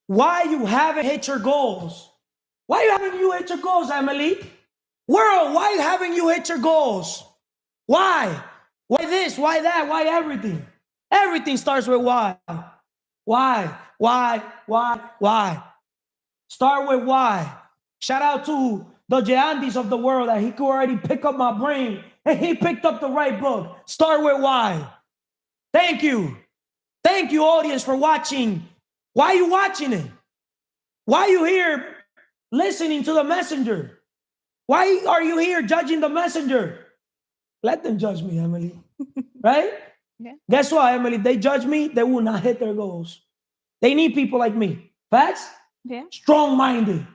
why you haven't hit your goals. Why haven't you hit your goals, Emily? World, why haven't you hit your goals? Why? Why this? Why that? Why everything? Everything starts with why. Why? Why? Why? Why? Start with why. Shout out to the Giandis of the world that he could already pick up my brain and he picked up the right book. Start with why. Thank you. Thank you, audience, for watching. Why are you watching it? Why are you here listening to the messenger? Why are you here judging the messenger? Let them judge me, Emily. Right? Yeah. Guess what, Emily? If they judge me, they will not hit their goals. They need people like me. Facts? Yeah. Strong-minded.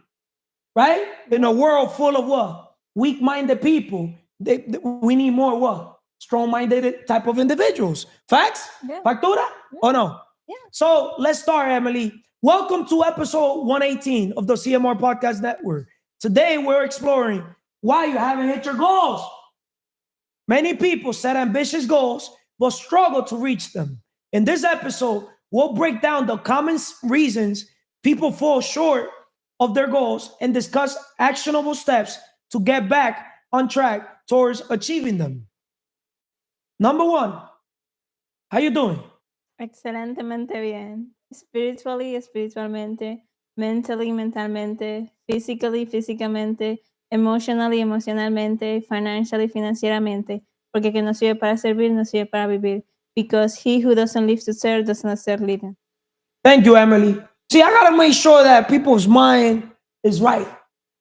Right? In a world full of what? Weak-minded people. We need more what? Strong-minded type of individuals. Facts? Yeah. Factura? Yeah. Or no? Yeah. So let's start, Emily. Welcome to episode 118 of the CMR Podcast Network. Today we're exploring why you haven't hit your goals. Many people set ambitious goals but struggle to reach them. In this episode, we'll break down the common reasons people fall short of their goals and discuss actionable steps to get back on track towards achieving them. Number one, how you doing? Excelentemente bien. Spiritually, espiritualmente. Mentally, mentalmente. Physically, físicamente. Emotionally, emocionalmente. Financially, financieramente. Porque que no sirve para servir, no sirve para vivir. Because he who doesn't live to serve does not serve living. Thank you, Emily. See, I gotta make sure that people's mind is right.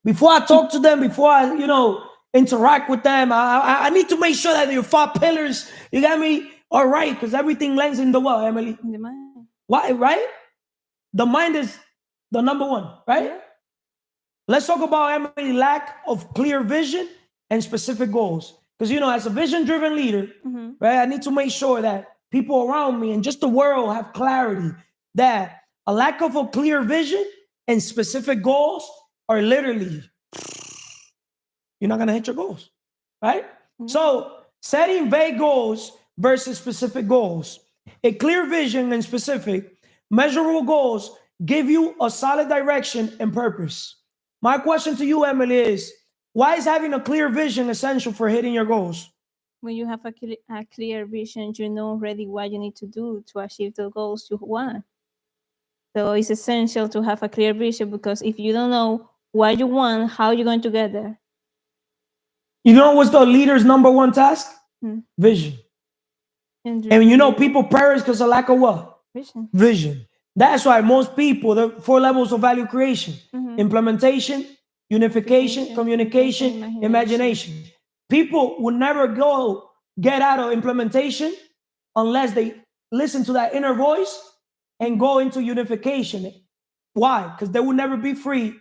Before I talk to them, before I, interact with them, I need to make sure that your 5 pillars, you got me, are right, because everything lands in the what, Emily? In the mind. Why, right? The mind is the number one, right? Yeah. Let's talk about, Emily, lack of clear vision and specific goals. Because, as a vision-driven leader, right, I need to make sure that people around me and just the world have clarity that a lack of a clear vision and specific goals are literally, you're not going to hit your goals, right? So setting vague goals versus specific goals. A clear vision and specific, measurable goals give you a solid direction and purpose. My question to you, Emily, is why is having a clear vision essential for hitting your goals? When you have a clear vision, you know already what you need to do to achieve the goals you want. So it's essential to have a clear vision because if you don't know what you want, how you're going to get there? You know what's the leader's number one task? Vision. And people perish because of lack of what? Vision. Vision. That's why most people, the 4 levels of value creation, implementation, unification, communication, imagination. People will never get out of implementation unless they listen to that inner voice and go into unification. Why? Because they will never be free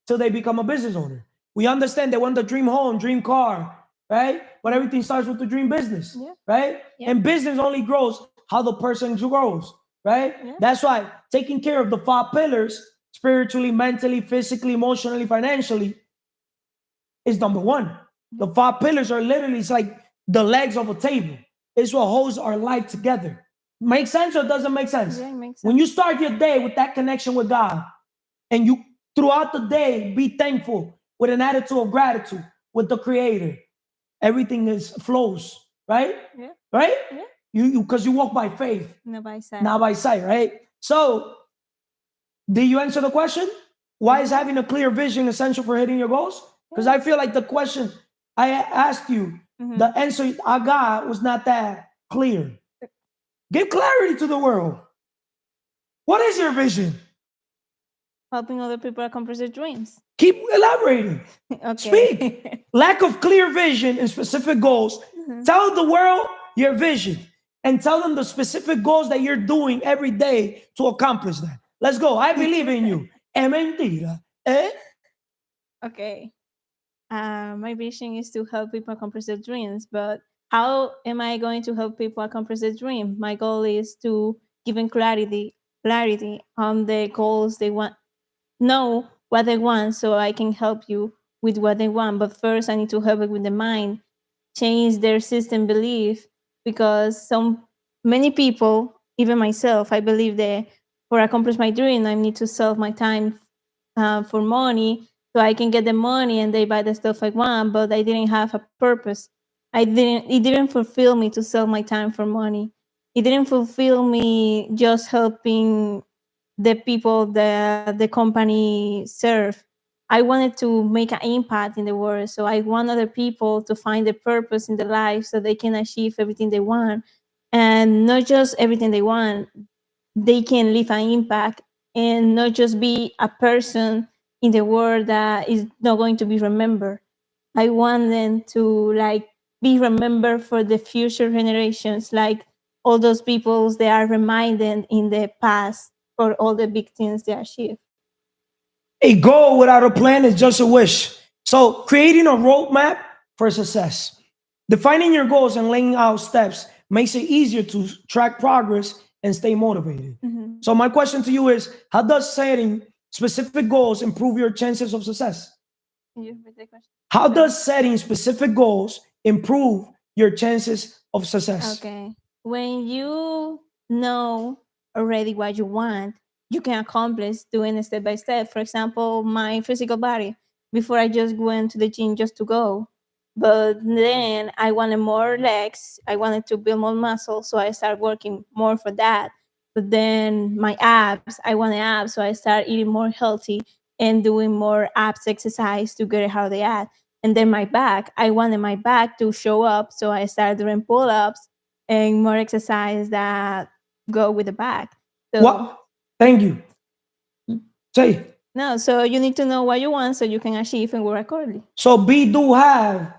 till they become a business owner. We understand they want the dream home, dream car, right? But everything starts with the dream business, right? Yeah. And business only grows how the person grows, right? Yeah. That's why taking care of the 5 pillars, spiritually, mentally, physically, emotionally, financially, is number one. The 5 pillars are literally, it's like the legs of a table. It's what holds our life together. Make sense or doesn't make sense? Yeah, it makes sense. When you start your day with that connection with God, and you throughout the day be thankful with an attitude of gratitude with the Creator, everything flows, right? Yeah. Right? Yeah. You because you walk by faith, not by sight. Not by sight, right? So, did you answer the question? Why is having a clear vision essential for hitting your goals? Because I feel like the question I asked you, the answer I got was not that clear. Give clarity to the world. What is your vision? Helping other people accomplish their dreams. Keep elaborating. Okay. Speak. Lack of clear vision and specific goals. Tell the world your vision and tell them the specific goals that you're doing every day to accomplish that. Let's go. I believe in you. Es mentira. Eh? Okay. My vision is to help people accomplish their dreams, but how am I going to help people accomplish their dream? My goal is to give them clarity on the goals they want, know what they want, so I can help you with what they want. But first, I need to help it with the mind, change their system belief, because many people, even myself, I believe that for accomplish my dream, I need to sell my time for money so I can get the money and they buy the stuff I want. But I didn't have a purpose. It didn't fulfill me to sell my time for money. It didn't fulfill me just helping the people that the company serve. I wanted to make an impact in the world. So I want other people to find the purpose in their life so they can achieve everything they want. And not just everything they want, they can leave an impact and not just be a person in the world that is not going to be remembered. I want them to like be remembered for the future generations, like all those people they are reminded in the past for all the big things they achieved. A goal without a plan is just a wish. So, creating a roadmap for success. Defining your goals and laying out steps makes it easier to track progress and stay motivated. Mhm. So, my question to you is, how does setting specific goals improve your chances of success? Can you repeat the question? How Sorry. does setting specific goals improve your chances of success? Okay. When you know already what you want, you can accomplish doing it step by step. For example, my physical body. Before I just went to the gym just to go. But then I wanted more legs. I wanted to build more muscle. So I started working more for that. But then my abs, I wanted abs. So I started eating more healthy and doing more abs exercise to get how they at. And then my back, I wanted my back to show up. So I started doing pull ups and more exercise that go with the back. So, What? Thank you. Say. no, so you need to know what you want so you can achieve and work accordingly. So be do have.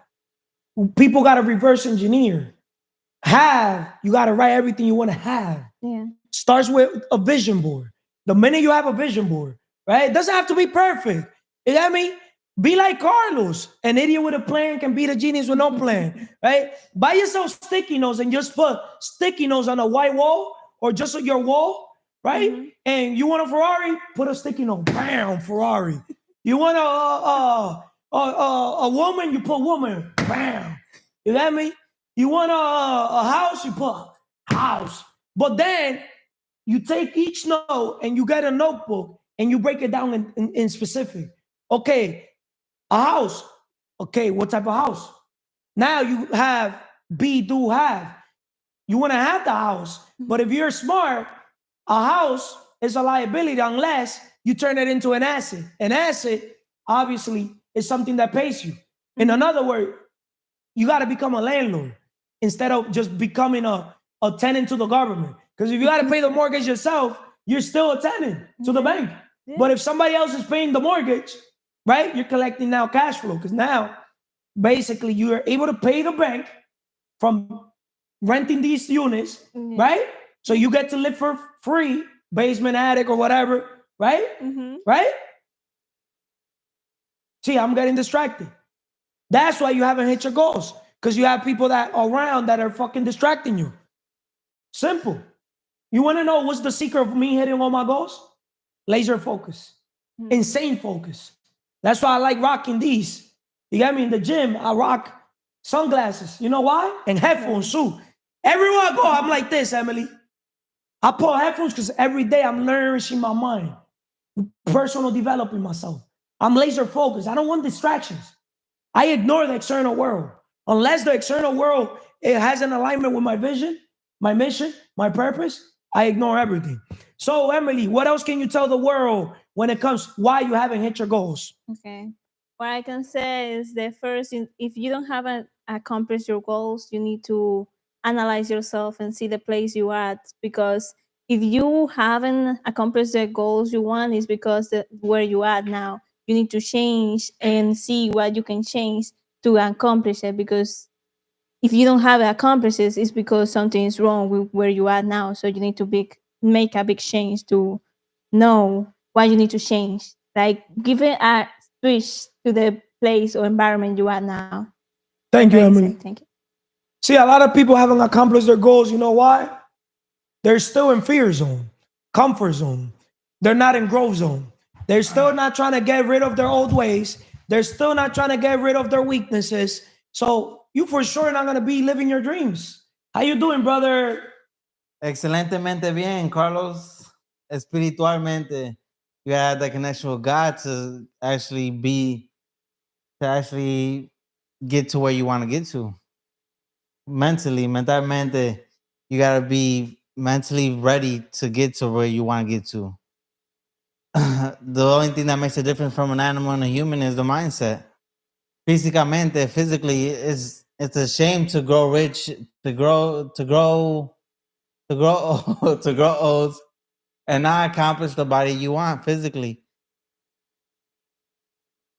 People got to reverse engineer. Have, you got to write everything you want to have. Yeah. Starts with a vision board. The minute you have a vision board, right? It doesn't have to be perfect. You know what I mean? Be like Carlos. An idiot with a plan can beat a genius with no plan, right? Buy yourself sticky notes and just put sticky notes on a white wall or just on your wall, right? Mhm. And you want a Ferrari? Put a sticky note. Bam, Ferrari. You want a woman? You put woman. Bam. You know what I mean? You want a house? You put house. But then you take each note and you get a notebook and you break it down in specific. Okay, a house. Okay, what type of house? Now you have be, do, have. You want to have the house. But if you're smart, a house is a liability unless you turn it into an asset. An asset, obviously, is something that pays you. In another word, you got to become a landlord instead of just becoming a tenant to the government. Because if you got to pay the mortgage yourself, you're still a tenant to the bank. Yeah. But if somebody else is paying the mortgage, right, you're collecting now cash flow. Because now, basically, you are able to pay the bank from renting these units, Yeah. right? So you get to live for free, basement, attic, or whatever, right? Mhm. Right? See, I'm getting distracted. That's why you haven't hit your goals. Because you have people that are around that are fucking distracting you. Simple. You want to know what's the secret of me hitting all my goals? Laser focus. Insane focus. That's why I like rocking these. You get me? In the gym, I rock sunglasses. You know why? And headphones too. Everywhere I go, I'm like this, Emily. I put headphones because every day I'm nourishing my mind, personal developing myself. I'm laser focused. I don't want distractions. I ignore the external world. Unless the external world it has an alignment with my vision, my mission, my purpose, I ignore everything. So, Emily, what else can you tell the world when it comes why you haven't hit your goals? Okay. What I can say is that first, if you don't have accomplished your goals, you need to analyze yourself and see the place you at. Because if you haven't accomplished the goals you want, is because where you at now. You need to change and see what you can change to accomplish it. Because if you don't have it accomplished, it's because something is wrong with where you are now. So you need to make a big change to know what you need to change. Like give it a switch to the place or environment you are now. Thank you, Right, so Emily. thank you. See, a lot of people haven't accomplished their goals. You know why? They're still in fear zone, comfort zone. They're not in growth zone. They're still not trying to get rid of their old ways. They're still not trying to get rid of their weaknesses. So you for sure not gonna be living your dreams. How you doing, brother? Excelentemente bien, Carlos. espiritualmente, you gotta have that connection with God to actually get to where you want to get to. Mentalmente, you gotta be mentally ready to get to where you want to get to. The only thing that makes a difference from an animal and a human is the mindset. Physically, it's a shame to grow rich, to grow to grow old, and not accomplish the body you want physically.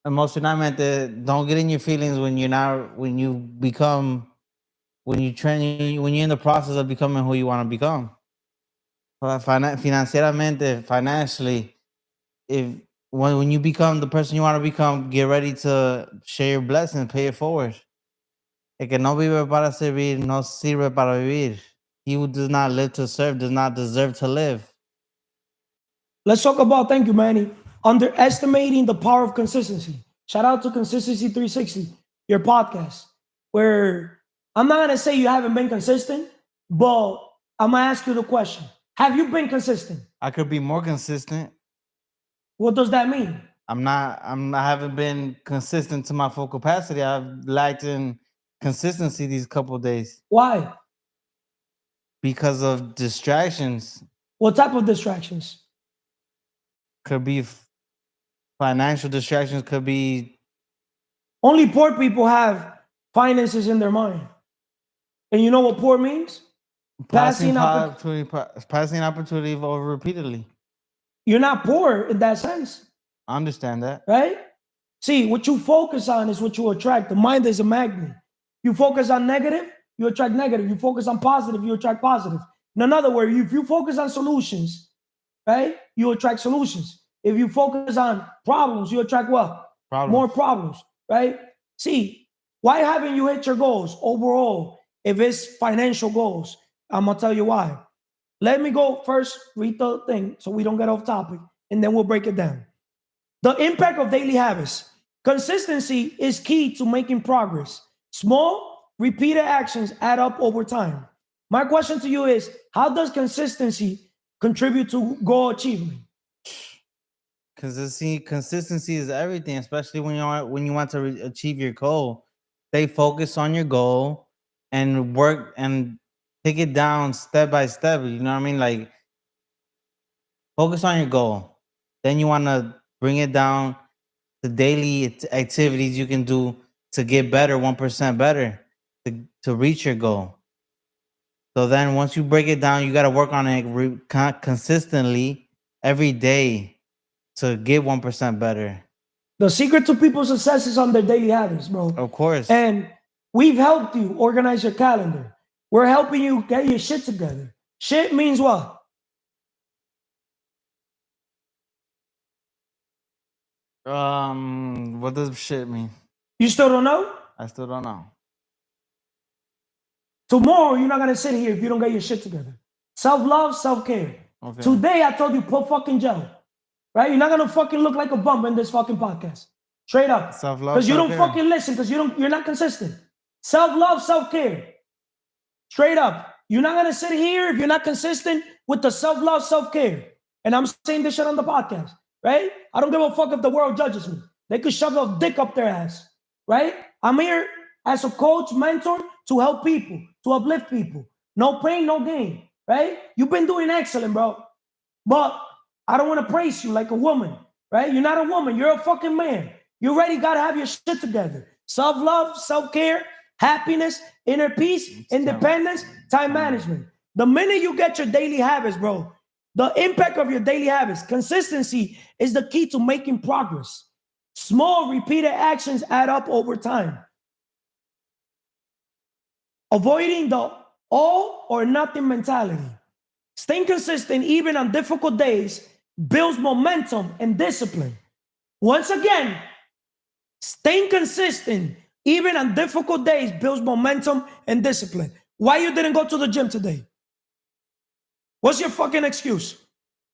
Emocionalmente, don't get in your feelings when you're in the process of becoming who you want to become. Financially, if when you become the person you want to become, get ready to share your blessings, pay it forward. El que no vive para servir, no sirve para vivir. He who does not live to serve does not deserve to live. Let's talk about, thank you, Manny, underestimating the power of consistency. Shout out to Consistency 360, your podcast, where I'm not going to say you haven't been consistent, but I'm going to ask you the question. Have you been consistent? I could be more consistent. What does that mean? I haven't been consistent to my full capacity. I've lacked in consistency these couple of days. Why? Because of distractions. What type of distractions? Could be financial distractions, could be. Only poor people have finances in their mind. And you know what poor means? Passing opportunity over repeatedly. You're not poor in that sense. I understand that. Right? See, what you focus on is what you attract. The mind is a magnet. You focus on negative, you attract negative. You focus on positive, you attract positive. In other words, if you focus on solutions, right, you attract solutions. If you focus on problems, you attract what? Problems. More problems, right? See, why haven't you hit your goals overall if it's financial goals? I'm going to tell you why. Let me go first, read the thing so we don't get off topic, and then we'll break it down. The impact of daily habits. Consistency is key to making progress. Small, repeated actions add up over time. My question to you is, how does consistency contribute to goal achievement? Consistency is everything, especially when you want to achieve your goal. Stay focused on your goal and work and take it down step by step. You know what I mean? Like, focus on your goal. Then you want to bring it down to daily activities you can do to get better, 1% better, to reach your goal. So then once you break it down, you got to work on it consistently every day to get 1% better. The secret to people's success is on their daily habits, bro. Of course. And we've helped you organize your calendar. We're helping you get your shit together. Shit means what? What does shit mean? You still don't know? I still don't know. Tomorrow, you're not going to sit here if you don't get your shit together. Self-love, self-care. Okay. Today, I told you, put fucking gel. Right? You're not going to fucking look like a bum in this fucking podcast. Straight up. Self-love, because you don't self-care. fucking listen, because you're not consistent. Self-love, self-care. Straight up. You're not going to sit here if you're not consistent with the self-love, self-care. And I'm saying this shit on the podcast. Right? I don't give a fuck if the world judges me. They could shove a dick up their ass. Right? I'm here as a coach, mentor, to help people, to uplift people. No pain, no gain. Right? You've been doing excellent, bro. But I don't want to praise you like a woman. Right? You're not a woman. You're a fucking man. You already got to have your shit together. Self-love, self-care, happiness, inner peace, independence, time management. The minute you get your daily habits, bro, the impact of your daily habits, consistency is the key to making progress. Small, repeated actions add up over time. Avoiding the all or nothing mentality. Staying consistent even on difficult days builds momentum and discipline. Once again, staying consistent even on difficult days builds momentum and discipline. Why you didn't go to the gym today? What's your fucking excuse?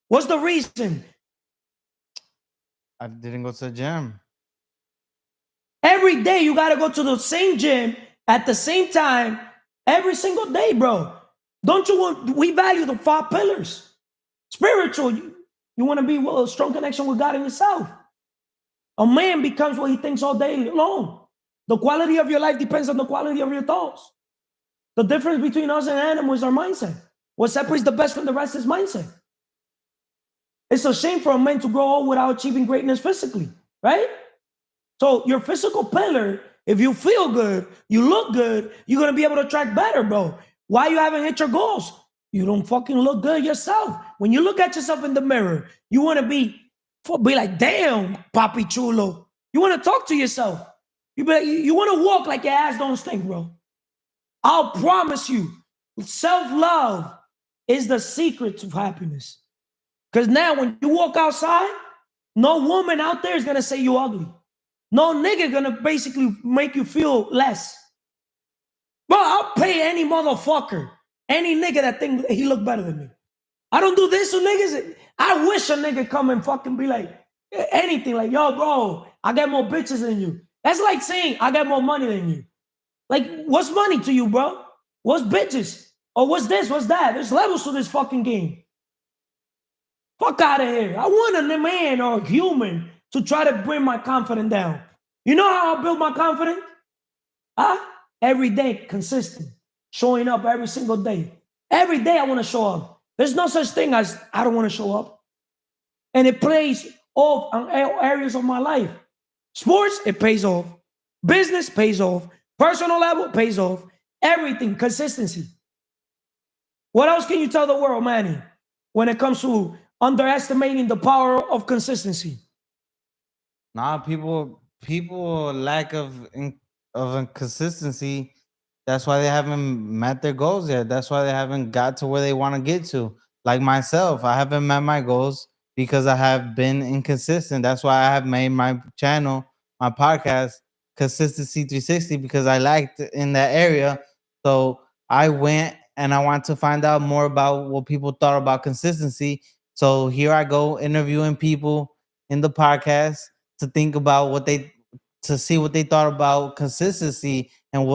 What's the reason? I didn't go to the gym. Every day you got to go to the same gym at the same time every single day, bro. Don't you want, we value the 5 pillars. Spiritual, you want to be with a strong connection with God and yourself. A man becomes what he thinks all day long. The quality of your life depends on the quality of your thoughts. The difference between us and animals is our mindset. What separates the best from the rest is mindset. It's a shame for a man to grow old without achieving greatness physically, right? So your physical pillar, if you feel good, you look good, you're going to be able to track better, bro. Why you haven't hit your goals? You don't fucking look good yourself. When you look at yourself in the mirror, you want to be like, damn, papi chulo. You want to talk to yourself. You want to walk like your ass don't stink, bro. I'll promise you, self-love is the secret to happiness. Because now when you walk outside, no woman out there is going to say you ugly. No nigga going to basically make you feel less. Bro, I'll pay any motherfucker, any nigga that think he look better than me. I don't do this to niggas. I wish a nigga come and fucking be like, anything like, yo, bro, I got more bitches than you. That's like saying I got more money than you. Like, what's money to you, bro? What's bitches? Or what's this? What's that? There's levels to this fucking game. Fuck out of here. I want a man or a human to try to bring my confidence down. You know how I build my confidence? Every day, consistent. Showing up every single day. Every day I want to show up. There's no such thing as I don't want to show up. And it plays off on areas of my life. Sports, it pays off. Business pays off. Personal level pays off. Everything, consistency. What else can you tell the world, Manny, when it comes to underestimating the power of consistency? Nah, people lack of consistency. That's why they haven't met their goals yet. That's why they haven't got to where they want to get to. Like myself, I haven't met my goals because I have been inconsistent. That's why I have made my channel, my podcast, Consistency 360, because I lacked in that area. So I went and I want to find out more about what people thought about consistency. So here I go interviewing people in the podcast to think about to see what they thought about consistency and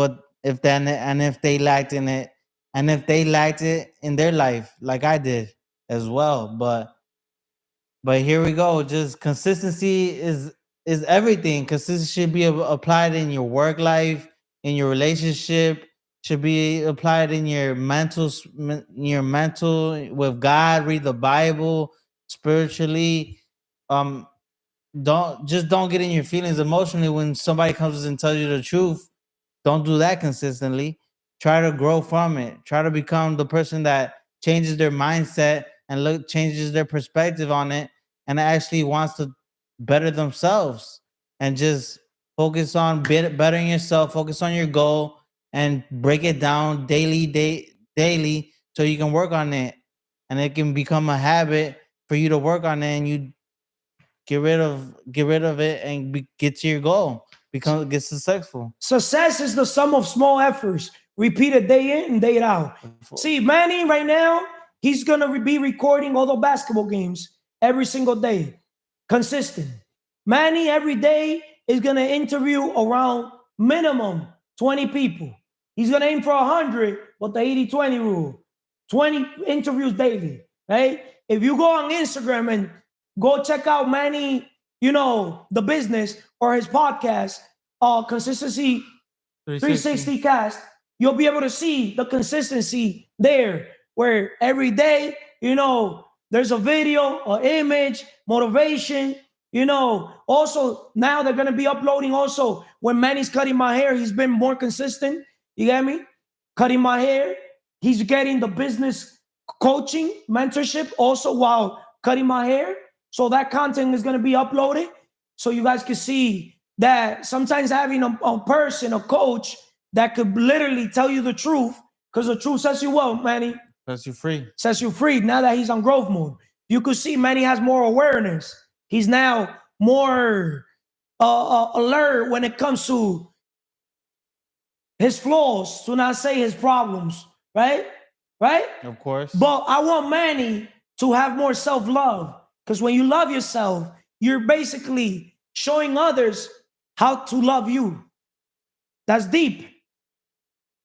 if they lacked in it, and if they lacked it in their life like I did as well. But here we go. Just consistency is everything. Consistency should be applied in your work life, in your relationship, should be applied in your mental with God. Read the Bible spiritually. Don't get in your feelings emotionally when somebody comes and tells you the truth. Don't do that consistently. Try to grow from it. Try to become the person that changes their mindset and changes their perspective on it, and actually wants to better themselves, and just focus on bettering yourself. Focus on your goal and break it down daily, so you can work on it, and it can become a habit for you to work on it, and you get rid of it and get to your goal. Get successful. Success is the sum of small efforts repeated day in and day out. See, Manny right now, he's going to be recording all the basketball games every single day. Consistent. Manny every day is going to interview around minimum 20 people. He's going to aim for 100 with the 80-20 rule. 20 interviews daily, right? If you go on Instagram and go check out Manny, the business or his podcast, Consistency 360 Cast, you'll be able to see the consistency there, where every day, there's a video, an image, motivation, Also, now they're going to be uploading also when Manny's cutting my hair. He's been more consistent. You get me? Cutting my hair. He's getting the business coaching, mentorship also while cutting my hair. So that content is going to be uploaded so you guys can see that sometimes having a person, a coach that could literally tell you the truth, because the truth sets you up, Manny. Sets you free. Sets you free now that he's on growth mode. You could see Manny has more awareness. He's now more alert when it comes to his flaws, to not say his problems, right? Right? Of course. But I want Manny to have more self-love, because when you love yourself, you're basically showing others how to love you. That's deep.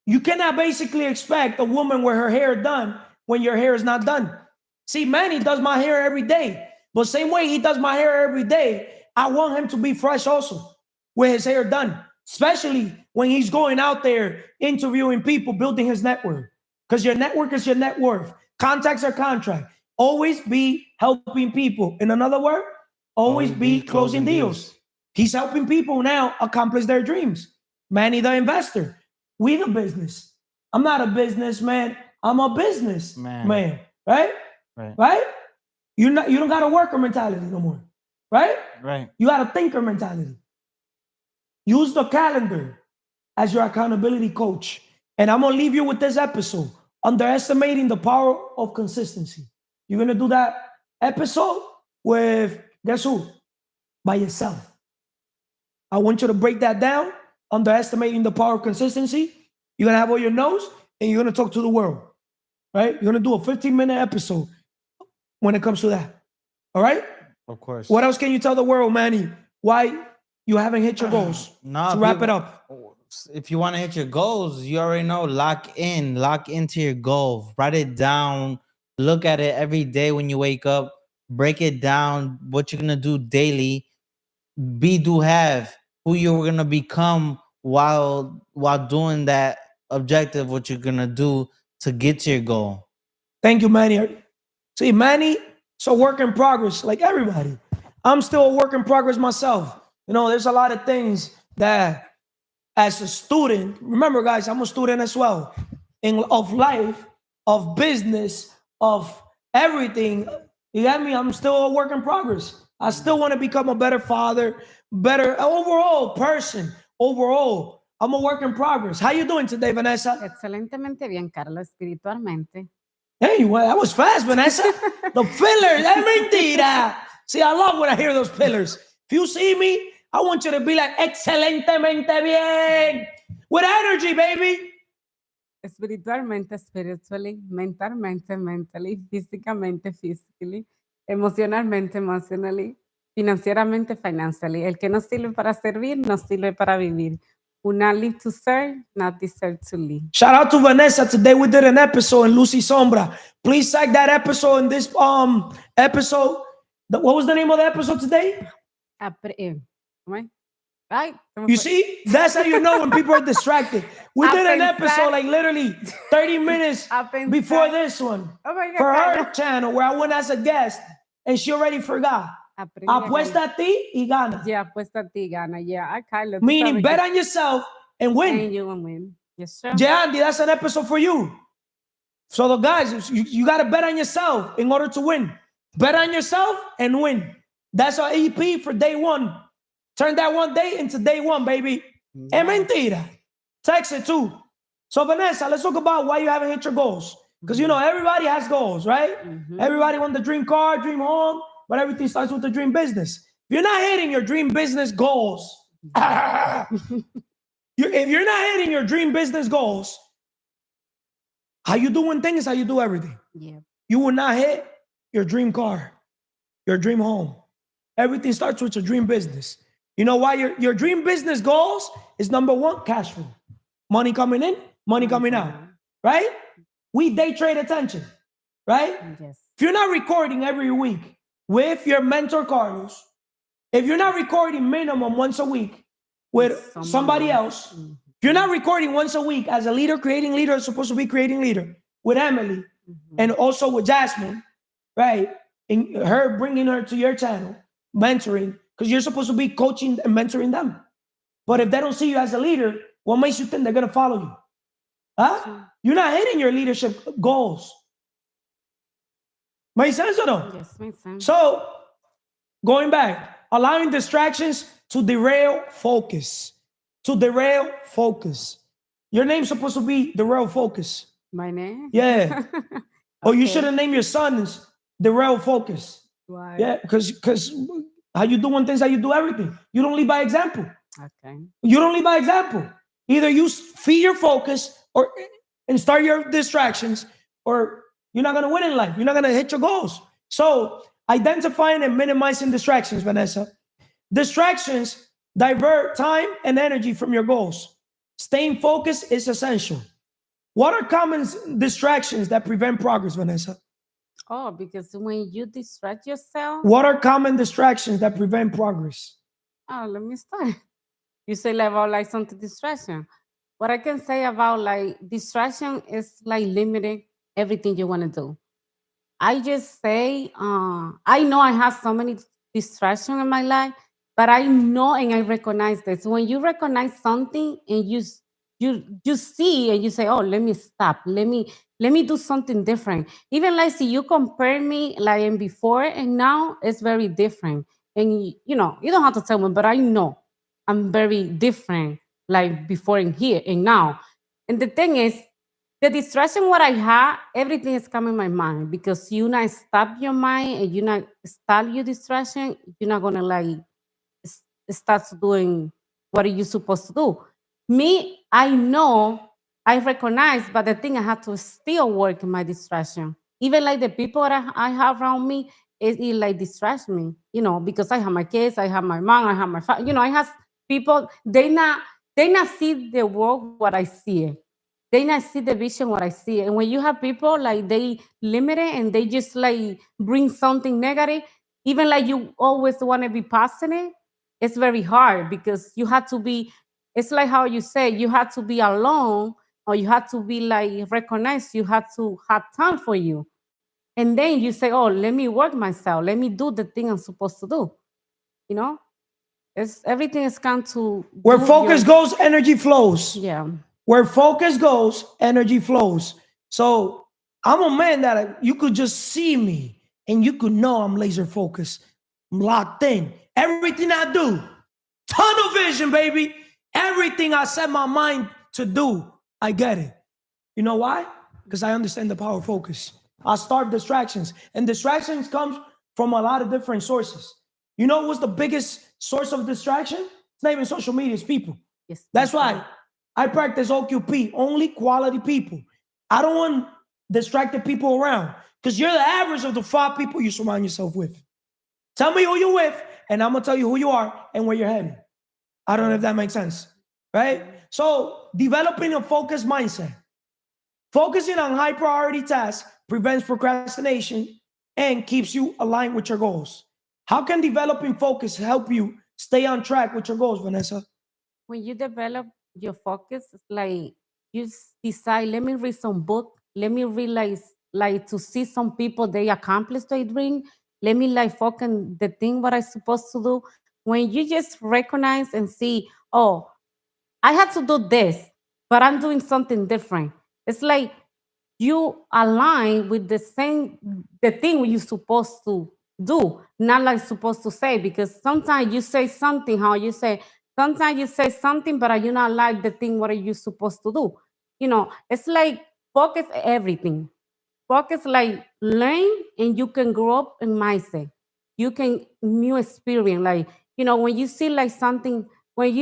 You cannot basically expect a woman with her hair done when your hair is not done. See, Manny does my hair every day. But same way he does my hair every day, I want him to be fresh also with his hair done. Especially when he's going out there interviewing people, building his network. Because your network is your net worth. Contacts are contract. Always be helping people. In another word, always be closing deals. He's helping people now accomplish their dreams. Manny the investor. We the business. I'm not a businessman. I'm a business man. Right? Right? You don't got a worker mentality no more. Right? Right. You got a thinker mentality. Use the calendar as your accountability coach. And I'm going to leave you with this episode, underestimating the power of consistency. You're going to do that episode with, guess who? By yourself. I want you to break that down, underestimating the power of consistency. You're going to have all your notes, and you're going to talk to the world, right? You're going to do a 15-minute episode when it comes to that, all right? Of course. What else can you tell the world, Manny, why you haven't hit your goals? To wrap it up. If you want to hit your goals, you already know, lock into your goal, write it down, look at it every day when you wake up, break it down, what you're going to do daily, have, who you're going to become while doing that objective, what you're going to do to get to your goal. Thank you, Manny. See, Manny, it's a work in progress, like everybody. I'm still a work in progress myself. You know, there's a lot of things that as a student, remember guys, I'm a student as well, of life, of business, of everything. You got me? I'm still a work in progress. I still want to become a better father, better overall person. Overall, I'm a work in progress. How you doing today, Vanessa? Excelentemente bien, Carlos, espiritualmente. Hey, well, that was fast, Vanessa. The fillers, es mentira. See, I love when I hear those pillars. If you see me, I want you to be like, excelentemente bien. With energy, baby. Espiritualmente, spiritually, mentalmente, mentally, físicamente, physically, emocionalmente, emotionally, financieramente, financially. El que no sirve para servir, no sirve para vivir. Who not live to serve, not deserve to live. Shout out to Vanessa. Today we did an episode in Lucy Sombra. Please tag that episode in this episode. What was the name of the episode today? You see, that's how you know when people are distracted. We did an episode like literally 30 minutes before this one for her channel where I went as a guest and she already forgot. Apuesta a ti y gana. Yeah, apuesta a ti gana. Yeah, Carlos. Meaning bet on yourself and win. And you will win. Yes, sir. Yeah, Andy, that's an episode for you. So the guys, you got to bet on yourself in order to win. Bet on yourself and win. That's our EP for day one. Turn that one day into day one, baby. Es mentira. Text it too. So Vanessa, let's talk about why you haven't hit your goals. Because you know, everybody has goals, right? Everybody wants the dream car, dream home, but everything starts with the dream business. If you're not hitting your dream business goals, if you're not hitting your dream business goals, how you do one thing is how you do everything. Yeah. You will not hit your dream car, your dream home. Everything starts with your dream business. You know why your dream business goals is number one, cash flow. Money coming in, money coming out, right? We day trade attention, right? Yes. If you're not recording every week with your mentor, Carlos, if you're not recording minimum once a week with somebody else, if you're not recording once a week as a leader, creating leader, supposed to be creating leader with Emily and also with Jasmine, right? And her bringing her to your channel, mentoring, because you're supposed to be coaching and mentoring them. But if they don't see you as a leader, what makes you think they're going to follow you? Huh? You're not hitting your leadership goals. Makes sense or no? Yes, makes sense. So, going back, allowing distractions to derail focus. To derail focus. Your name's supposed to be Derail Focus. My name? Yeah. Or you Okay. should have named your sons Derail Focus. Why? Yeah, because how you do one thing is how you do everything. You don't lead by example. Okay. You don't lead by example. Either you feed your focus and start your distractions, or you're not going to win in life. You're not going to hit your goals. So identifying and minimizing distractions, Vanessa. Distractions divert time and energy from your goals. Staying focused is essential. What are common distractions that prevent progress, Vanessa? Oh, because when you distract yourself, What are common distractions that prevent progress? oh, let me start. You say like about like something distraction. What I can say about like distraction is like limiting everything you want to do. I just say, I know I have so many distractions in my life, but I know and I recognize this. When you recognize something and you see and you say, oh, let me stop, let me do something different. Even like see you compare me like in before and now, it's very different. And you know, you don't have to tell me, but I know I'm very different like before and here and now. And the thing is, the distraction what I have, everything is coming in my mind because you not stop your mind and you not stop your distraction, you're not gonna like s- start doing what are you supposed to do. Me, I know, I recognize, but the thing I have to still work in my distraction. Even like the people that I have around me, it like distracts me, you know, because I have my kids, I have my mom, I have my you know, I have people, they not see the world what I see it. They not see the vision what I see. And when you have people like they limit it and they just like bring something negative, even like you always want to be positive, it's very hard because you have to be, it's like how you say, you have to be alone or you have to be like recognized, you have to have time for you. And then you say, oh, let me work myself, let me do the thing I'm supposed to do. You know, it's everything is come to Where do focus your, goes, energy flows. yeah. Where focus goes, energy flows. So I'm a man that you could just see me and you could know I'm laser focused. I'm locked in. Everything I do, tunnel vision, baby. Everything I set my mind to do, I get it. You know why? Because I understand the power of focus. I starve distractions, and distractions comes from a lot of different sources. You know what's the biggest source of distraction? It's not even social media, it's people. Yes, That's people. why I practice OQP, only quality people. I don't want distracted people around because you're the average of the 5 people you surround yourself with. Tell me who you're with, and I'm gonna tell you who you are and where you're headed. I don't know if that makes sense, right? So, developing a focused mindset. Focusing on high priority tasks prevents procrastination and keeps you aligned with your goals. How can developing focus help you stay on track with your goals, Vanessa? When you develop your focus, it's like you decide, let me read some book, let me realize like to see some people they accomplish their dream, let me like focus on the thing what I supposed to do. When you just recognize and see, oh, I had to do this, but I'm doing something different. It's like you align with the thing you're supposed to do, not like supposed to say, because sometimes you say something, how you say, sometimes you say something, but you not like the thing what are you supposed to do. You know, it's like focus everything. Focus like learn and you can grow up in mindset. You can new experience. Like, you know, when you see like something, when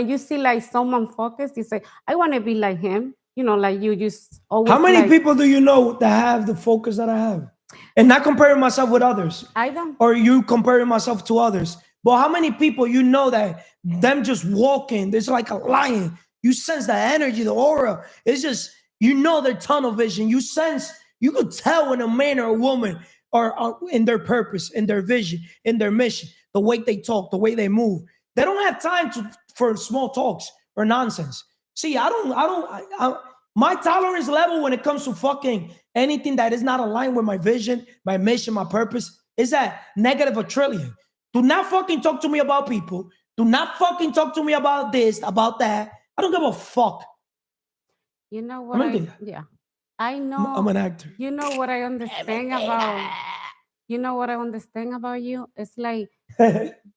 you see like someone focused, you say, I want to be like him. You know, like you just How always many like, people do you know that have the focus that I have? And not comparing myself with others I don't. or you comparing myself to others. But how many people you know that them just walking, there's like a lion. You sense the energy, the aura. It's just, you know, their tunnel vision. You sense, you could tell when a man or a woman are in their purpose, in their vision, in their mission, the way they talk, the way they move. They don't have time for small talks or nonsense. See, my tolerance level when it comes to fucking anything that is not aligned with my vision, my mission, my purpose is at negative a trillion. Do not fucking talk to me about people. Do not fucking talk to me about this, about that. I don't give a fuck. You know I'm what gonna do I, that. yeah, I I'm know. an actor. You know what I understand about. You know what I understand about you. It's like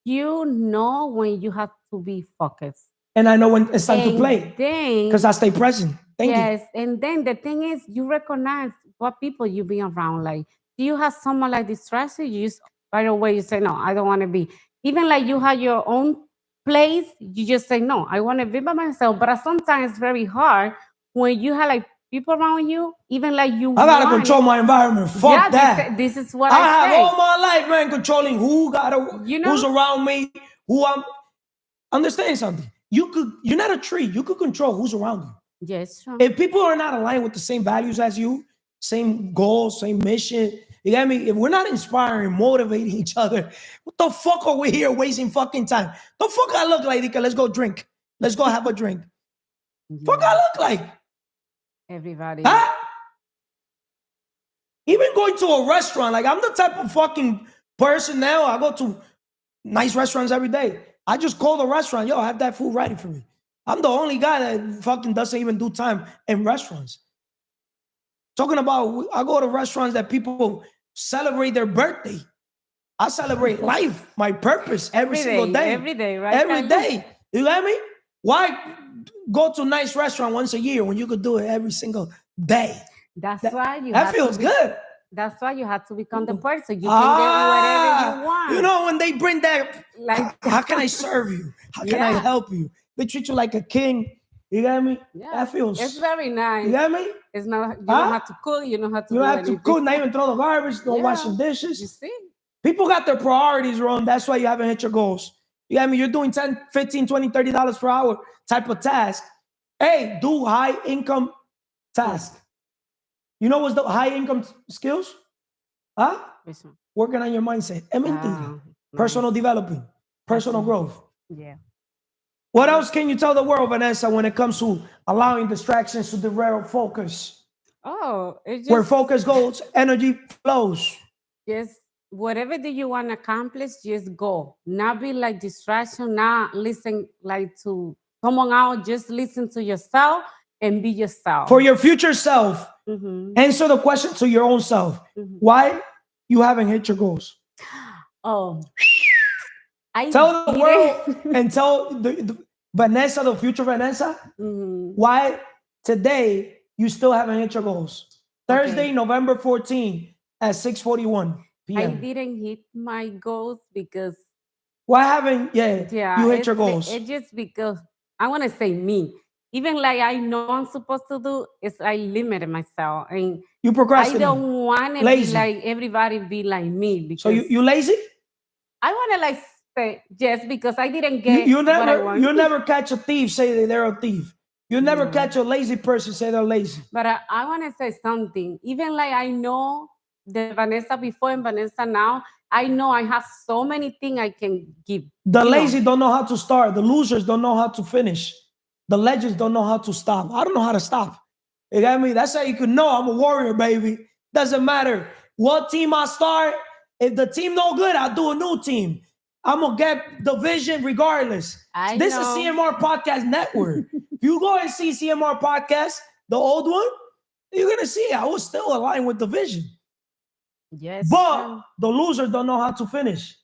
you know when you have to be focused, And I know when it's time to and play because then I stay present. Thank you. yes, and then the thing is, you recognize what people you be around. Like, do you have someone like distress you? You just right away you say, no, I don't want to be. Even like you have your own place, you just say, no, I want to be by myself. But sometimes it's very hard when you have like people around you, even like you I gotta want control it. my environment. Yeah, Fuck that. this is what I I have say. all my life, man, controlling You who's know? around me, who I'm. Understand something. You're not a tree. You could control who's around you. Yes, sure. If people are not aligned with the same values as you, same goals, same mission, You get me? If we're not inspiring, motivating each other, what the fuck are we here wasting fucking time? The fuck I look like? Dika, let's go drink. Let's go have a drink. Fuck I look like? Everybody. Huh? Even going to a restaurant, like I'm the type of fucking person now. I go to nice restaurants every day. I just call the restaurant, yo, have that food ready for me. I'm the only guy that fucking doesn't even do time in restaurants. Talking about, I go to restaurants that people celebrate their birthday. I celebrate life, my purpose every single day. Every day, right? Every day. You get me? Why go to a nice restaurant once a year when you could do it every single day? That's why you That feels good. That's why you have to become the person. You can get whatever you want. You know, when they bring that, Like, how can I serve you? How can I help you? They treat you like a king. You get me? yeah, That feels. it's very nice. You get me? It's not, you don't have to cook, you don't have to You do don't have to anything. cook, not even throw the garbage, don't wash the You dishes. see? People got their priorities wrong. That's why you haven't hit your goals. You get me? You're doing $10, $15, $20, $30 per hour type of task. Hey, do high income task. You know what's the high income skills? Huh? Working on your mindset. Personal development. Personal growth. Yeah. What else can you tell the world, Vanessa, when it comes to allowing distractions to derail focus? Oh, it's just, Where focus goes, energy flows. just whatever that you want to accomplish, just go. Not be like distraction, not listen like to someone out, just listen to yourself and be yourself. For your future self, answer the question to your own self. Why you haven't hit your goals? Oh, Tell the world and tell the Vanessa, the future Vanessa, why today you still haven't hit your goals. Thursday, November 14th at 6:41 p.m. I didn't hit my goals because why haven't you hit your goals? It's just because I want to say me. Even like I know I'm supposed to do, it's I limited myself and you procrastinate. I don't want to be like everybody be like me. Because so you lazy? I want to like say just because I didn't get what I want. You never catch a thief say they're a thief. You never catch a lazy person say they're lazy. But I want to say something. Even like I know the Vanessa before and Vanessa now, I know I have so many things I can give. The lazy don't know how to start. The losers don't know how to finish. The legends don't know how to stop. I don't know how to stop. You got me? That's how you can know I'm a warrior, baby. Doesn't matter what team I start. If the team no good, I'll do a new team. I'm going to get the vision regardless. This is CMR Podcast Network. If you go and see CMR Podcast, the old one, you're going to see I was still aligned with the vision. Yes. But the losers don't know how to finish.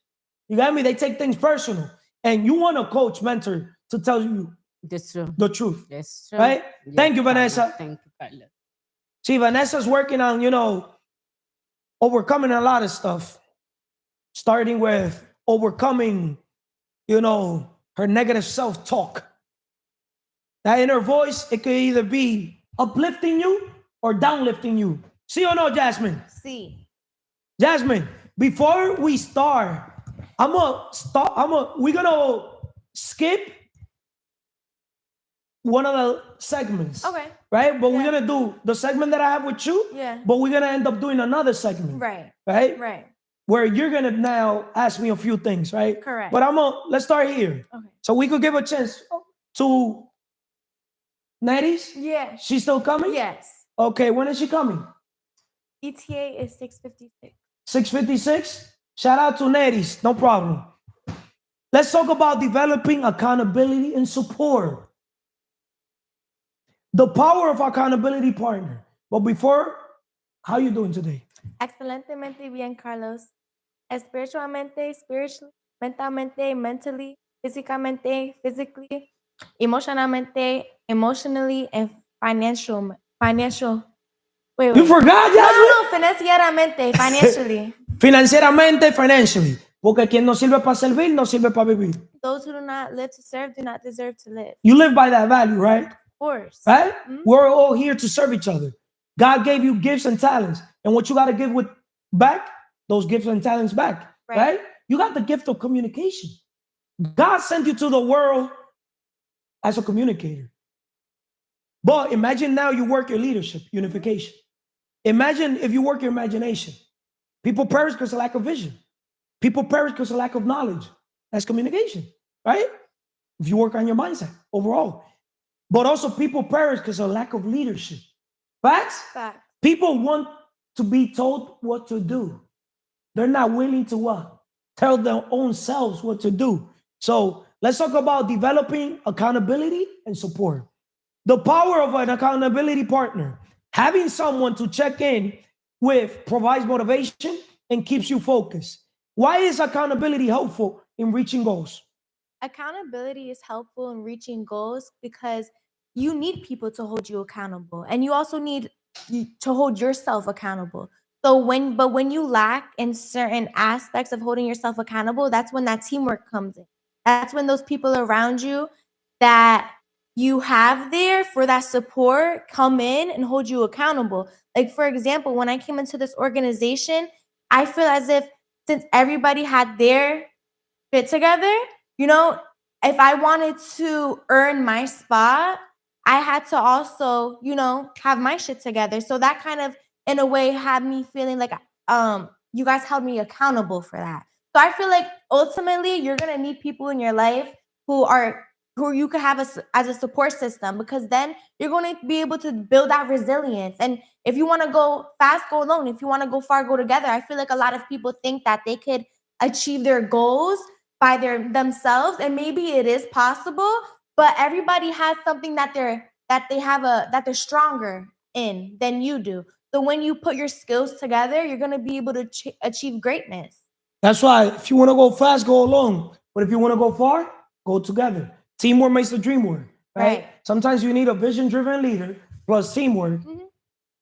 You got me? They take things personal. And you want a coach, mentor to tell you the truth. That's true. Right? Yes, Thank you, Vanessa. Thank you, Carla. See, Vanessa's working on, overcoming a lot of stuff. Starting with overcoming, her negative self-talk. That inner voice, it could either be uplifting you or downlifting you. See or no, Jasmine? See. Jasmine, before we start, we're gonna skip one of the segments. Okay. Right? But we're gonna do the segment that I have with you. Yeah. But we're gonna end up doing another segment. Right. Right? Right. Where you're gonna now ask me a few things, right? Correct. But let's start here. Okay. So we could give a chance to Neddy's? Yeah. She's still coming? Yes. Okay, when is she coming? ETA is 6:56. 6:56? Shout out to Neddy's, no problem. Let's talk about developing accountability and support. The power of accountability partner. But before, how you doing today? Excelentemente bien, Carlos. Espiritualmente, mentalmente, mentally, physically, emotionalmente, emotionally, and financial. Wait. You forgot, Jasmine? No, financieramente, financially. Financieramente, financially. Porque quien no sirve para servir, no sirve para vivir. Those who do not live to serve do not deserve to live. You live by that value, right? Of course. Right? We're all here to serve each other. God gave you gifts and talents. And what you got to give back, those gifts and talents back. Right? You got the gift of communication. God sent you to the world as a communicator. But imagine now you work your leadership, unification. Imagine if you work your imagination. People perish because of lack of vision. People perish because of lack of knowledge. That's communication, right? If you work on your mindset overall. But also people perish because of lack of leadership. Facts? Fact. People want to be told what to do. They're not willing to what? Tell their own selves what to do. So let's talk about developing accountability and support. The power of an accountability partner. Having someone to check in with provides motivation and keeps you focused. Why is accountability helpful in reaching goals? Accountability is helpful in reaching goals because you need people to hold you accountable, and you also need to hold yourself accountable. So when you lack in certain aspects of holding yourself accountable, that's when that teamwork comes in. That's when those people around you that you have there for that support come in and hold you accountable. Like, for example, when I came into this organization, I feel as if since everybody had their fit together, you know, if I wanted to earn my spot, I had to also, have my shit together. So that kind of, in a way, had me feeling like you guys held me accountable for that. So I feel like ultimately you're gonna need people in your life who are who you could have as a support system, because then you're going to be able to build that resilience. And if you want to go fast, go alone. If you want to go far, go together. I feel like a lot of people think that they could achieve their goals by themselves, and maybe it is possible, but everybody has something that they're stronger in than you do. So when you put your skills together, you're going to be able to achieve greatness. That's why if you want to go fast, go alone. But if you want to go far, go together. Teamwork makes the dream work, right? Sometimes you need a vision-driven leader plus teamwork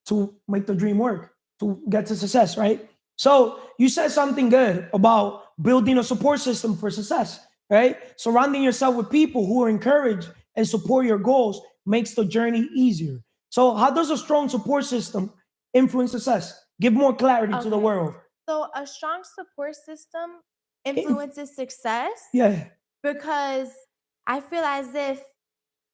to make the dream work, to get to success, right? So you said something good about building a support system for success, right? Surrounding yourself with people who are encouraged and support your goals makes the journey easier. So how does a strong support system influence success? Give more clarity to the world. So a strong support system influences success. Yeah. Because I feel as if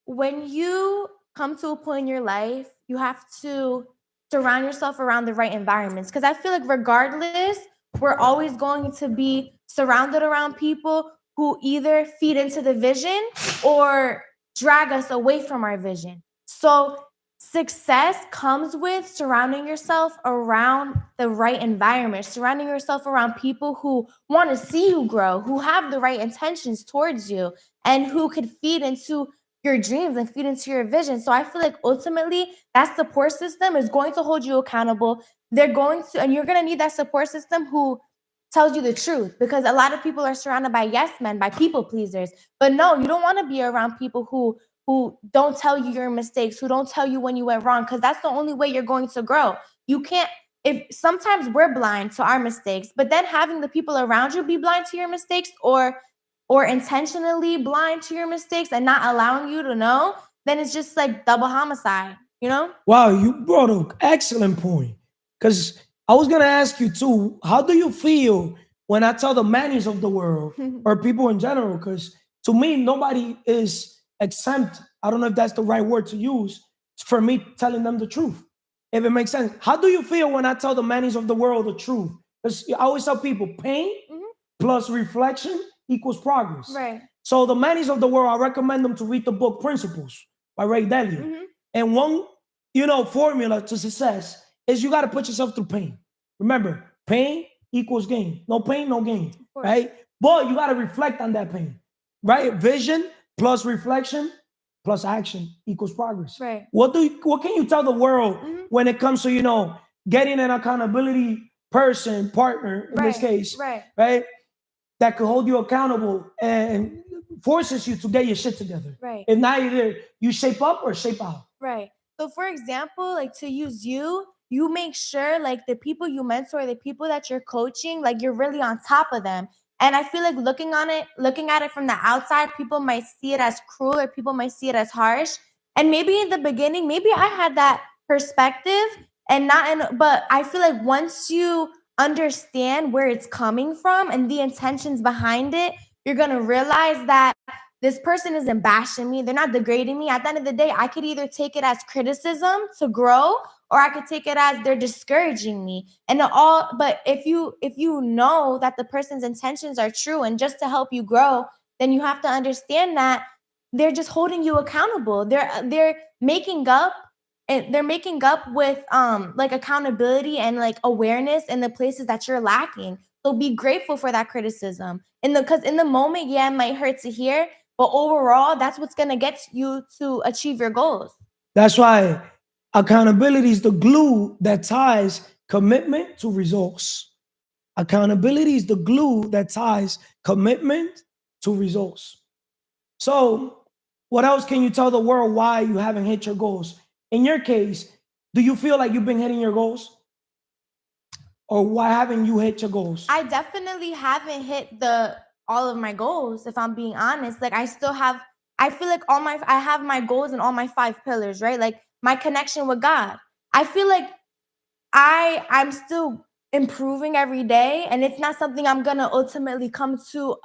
when you come to a point in your life, you have to surround yourself around the right environments. Because I feel like regardless, we're always going to be surrounded around people who either feed into the vision or drag us away from our vision. So success comes with surrounding yourself around the right environment, surrounding yourself around people who want to see you grow, who have the right intentions towards you, and who could feed into your dreams and feed into your vision. So I feel like ultimately that support system is going to hold you accountable. And you're going to need that support system who tells you the truth, because a lot of people are surrounded by yes men, by people pleasers. But no, you don't want to be around people who don't tell you your mistakes, who don't tell you when you went wrong, because that's the only way you're going to grow. You can't, if sometimes we're blind to our mistakes, but then having the people around you be blind to your mistakes or intentionally blind to your mistakes and not allowing you to know, then it's just like double homicide, Wow, you brought an excellent point. Because I was going to ask you too, how do you feel when I tell the manners of the world or people in general? Because to me, nobody is exempt. I don't know if that's the right word to use for me telling them the truth, if it makes sense. How do you feel when I tell the manners of the world the truth? Because I always tell people pain plus reflection equals progress. Right. So the manners of the world, I recommend them to read the book Principles by Ray Dalio. And one, formula to success is you got to put yourself through pain. Remember, pain equals gain. No pain, no gain, right? But you got to reflect on that pain, right? Vision plus reflection plus action equals progress. Right. What can you tell the world when it comes to, getting an accountability partner in this case, right? That could hold you accountable and forces you to get your shit together. Right. If not, either you shape up or shape out. Right. So for example, like to use you make sure like the people you mentor, the people that you're coaching, like you're really on top of them. And I feel like looking at it from the outside, people might see it as cruel or people might see it as harsh. And maybe in the beginning, maybe I had that perspective but I feel like once you understand where it's coming from and the intentions behind it, you're going to realize that this person isn't bashing me. They're not degrading me. At the end of the day, I could either take it as criticism to grow, or I could take it as they're discouraging me. But if you know that the person's intentions are true and just to help you grow, then you have to understand that they're just holding you accountable. They're making up, and they're making up with like accountability and like awareness in the places that you're lacking. So be grateful for that criticism. Because in the moment, yeah, it might hurt to hear, but overall, that's what's gonna get you to achieve your goals. That's why accountability is the glue that ties commitment to results. Accountability is the glue that ties commitment to results. So, what else can you tell the world why you haven't hit your goals? In your case, do you feel like you've been hitting your goals? Or why haven't you hit your goals? I definitely haven't hit all of my goals, if I'm being honest. Like I feel like I have my goals in all my 5 pillars, right? Like my connection with God. I feel like I'm still improving every day, and it's not something I'm gonna ultimately come to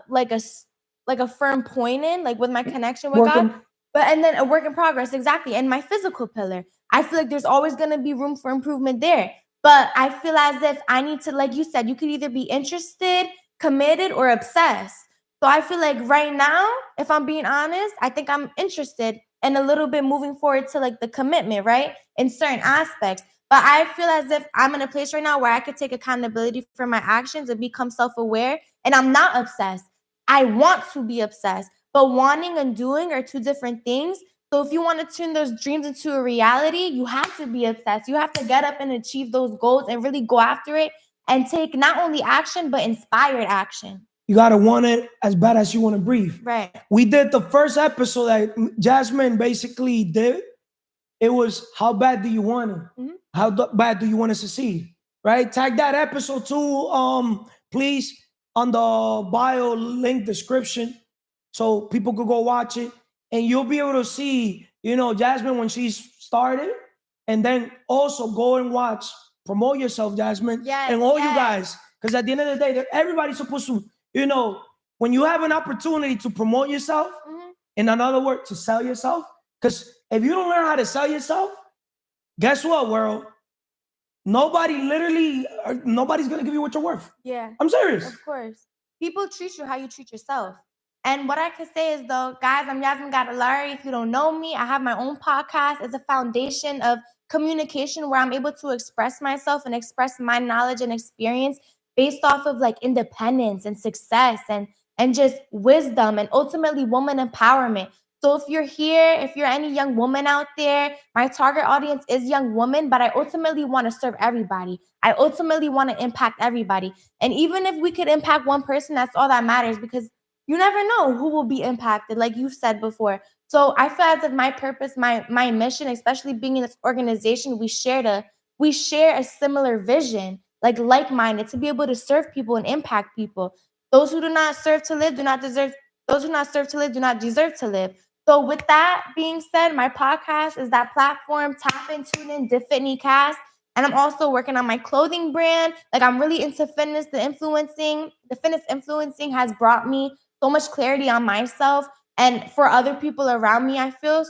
like a firm point in, like with my connection with God. And then a work in progress, exactly. And my physical pillar, I feel like there's always gonna be room for improvement there. But I feel as if I need to, like you said, you could either be interested, committed, or obsessed. So I feel like right now, if I'm being honest, I think I'm interested and a little bit moving forward to like the commitment, right? In certain aspects. But I feel as if I'm in a place right now where I could take accountability for my actions and become self-aware. And I'm not obsessed. I want to be obsessed. But wanting and doing are 2 different things. So if you want to turn those dreams into a reality, you have to be obsessed. You have to get up and achieve those goals and really go after it and take not only action, but inspired action. You got to want it as bad as you want to breathe. Right. We did the first episode that Jasmine basically did. It was, how bad do you want it? Mm-hmm. How bad do you want to succeed? Right? Tag that episode too, please, on the bio link description so people could go watch it. And you'll be able to see, Jasmine when she started. And then also go and watch, promote yourself, Jasmine. Yes, and all you guys. Because at the end of the day, everybody's supposed to, when you have an opportunity to promote yourself, mm-hmm. in another word, to sell yourself. Because if you don't learn how to sell yourself, guess what, world? Nobody's going to give you what you're worth. Yeah. I'm serious. Of course. People treat you how you treat yourself. And what I can say is, though, guys, I'm Yasmin Gadalari. If you don't know me, I have my own podcast. It's a foundation of communication where I'm able to express myself and express my knowledge and experience based off of like independence and success and just wisdom and ultimately woman empowerment. So if you're here, if you're any young woman out there, my target audience is young women, but I ultimately want to serve everybody. I ultimately want to impact everybody. And even if we could impact one person, that's all that matters, because you never know who will be impacted, like you've said before. So I feel as if my purpose, my mission, especially being in this organization, we share a similar vision, like-minded, to be able to serve people and impact people. Those who do not serve to live do not deserve. Those who not serve to live do not deserve to live. So with that being said, my podcast is that platform. Tap in, tune in, Defitney Cast. And I'm also working on my clothing brand. Like I'm really into fitness. The fitness influencing has brought me so much clarity on myself and for other people around me, I feel